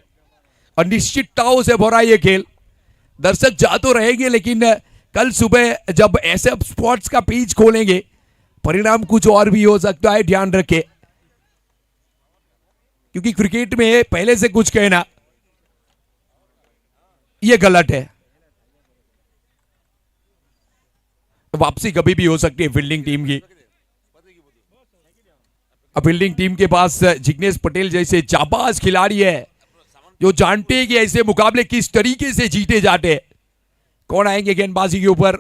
और निश्चितताओं से भरा ये खेल। दर्शक जा तो रहेंगे लेकिन कल सुबह जब ऐसे स्पोर्ट्स का पेज खोलेंगे, परिणाम कुछ और भी हो सकता है, ध्यान रखें। क्योंकि क्रिकेट में पहले से कुछ कहना यह गलत है। वापसी कभी भी हो सकती है फील्डिंग टीम की। अब फील्डिंग टीम के पास जिग्नेश पटेल जैसे जाबाज खिलाड़ी है जो जानते हैं कि ऐसे मुकाबले किस तरीके से जीते जाते हैं। कौन आएंगे गेंदबाजी के ऊपर?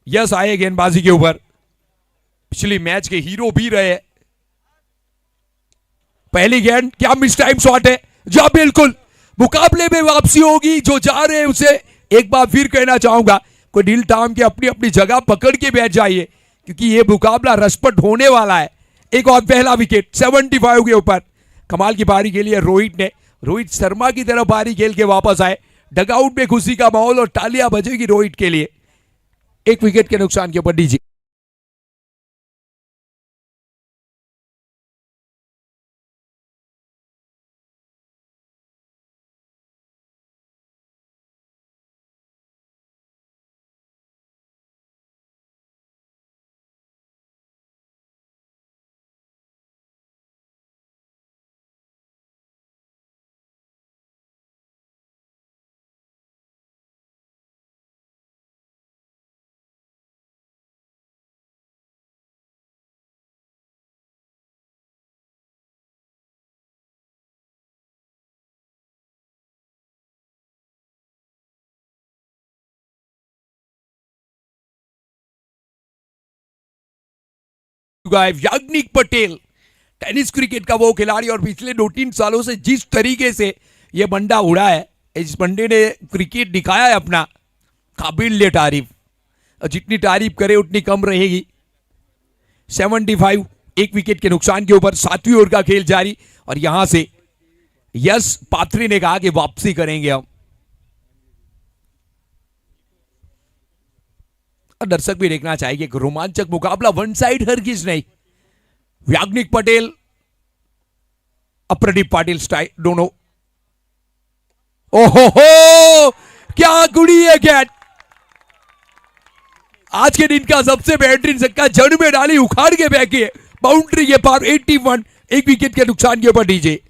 यस आए गेंदबाजी के ऊपर, पिछली मैच के हीरो भी रहे। पहली गेंद, क्या मिस टाइम शॉट है? जा बिल्कुल, मुकाबले में वापसी होगी। जो जा रहे हैं उसे एक बार फिर कहना चाहूंगा, कोई ढील टाम के अपनी अपनी जगह पकड़ के बैठ जाइए क्योंकि ये मुकाबला रसपट होने वाला है। एक और पहला विकेट 75 के ऊपर। कमाल की पारी के लिए रोहित शर्मा की तरफ पारी खेल के वापस आए। डगआउट में खुशी का माहौल और तालियां बजेगी रोहित के लिए। एक विकेट के नुकसान के ऊपर DG. Yagnik Patel tennis cricket का वो खिलाड़ी और पिछले 2-3 सालों से जिस तरीके से ये बंडा उड़ा है, इस बंडे ने क्रिकेट दिखाया है अपना, काबिल तारीफ। जितनी तारीफ करे उतनी कम रहेगी। 75 एक विकेट के नुकसान के ऊपर 7वीं ओवर का खेल जारी और यहां से यश पात्री ने कहा कि वापसी करेंगे हम। दर्शक भी देखना चाहेंगे कि रोमांचक मुकाबला वन साइड हरगिज नहीं। याग्निक पटेल और प्रदीप पाटिल स्टाइल दोनों। ओहो हो, क्या गुड़ी है कैट। आज के दिन का सबसे बेहतरीन छक्का, जड़ में डाली, उखाड़ के फेंकी, बाउंड्री के पार 81। एक विकेट के नुकसान के ऊपर डीजे।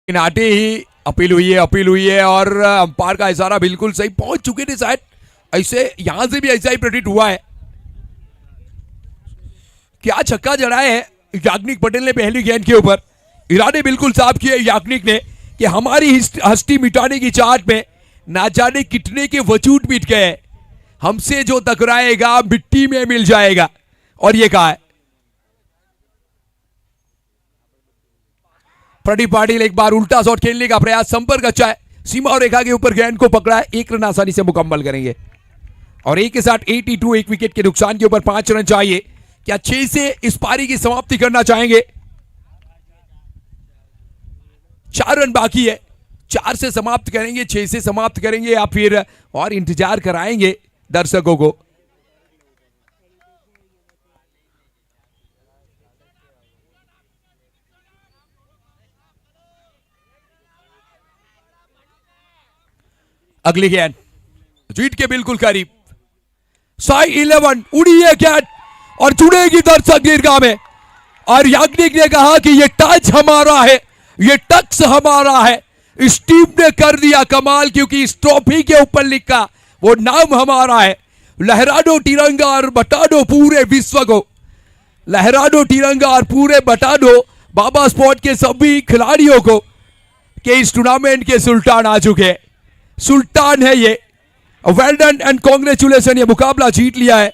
लेकिन आते ही अपील हुई है और अंपायर का इशारा बिल्कुल सही, पहुंच चुके थे शायद, ऐसे यहां से भी ऐसा ही प्रतीत हुआ है। क्या छक्का जड़ा है याग्निक पटेल ने पहली गेंद के ऊपर, इरादे बिल्कुल साफ किए याग्निक ने कि हमारी हस्ती मिटाने की चाहत में ना जाने कितने के वजूद मिट गए, हमसे जो टकराएगा मिट्टी में मिल जाएगा, और ये कहा है। प्रदीप पाटिल एक बार उल्टा शॉट खेलने का प्रयास, संपर्क अच्छा है, सीमा और रेखा के ऊपर गेंद को पकड़ा है, एक रन आसानी से मुकम्मल करेंगे और एक के साथ 82, एक विकेट के नुकसान के ऊपर 5 रन चाहिए। क्या 6 से इस पारी की समाप्ति करना चाहेंगे? 4 रन बाकी है, 4 से समाप्त करेंगे, 6 से समाप्त करेंगे या फिर और इंतजार कराएंगे दर्शकों को? अगली गेंद जीत के बिल्कुल करीब, साई 11 उड़ी है गेंद और जुड़ेगी दर्शक दीर्घा में, और याग्निक ने कहा कि ये टच हमारा है, ये टच हमारा है, इस टीम ने कर दिया कमाल, क्योंकि इस ट्रॉफी के ऊपर लिखा वो नाम हमारा है। लहरा दो तिरंगा और बता दो पूरे विश्व को, लहरा दो तिरंगा और पूरे बता दो बाबा स्पोर्ट के सभी खिलाड़ियों को कि इस टूर्नामेंट के सुल्तान आ चुके हैं, सुल्तान है ये। वेल डन एंड कांग्रेचुलेशन, ये मुकाबला जीत लिया है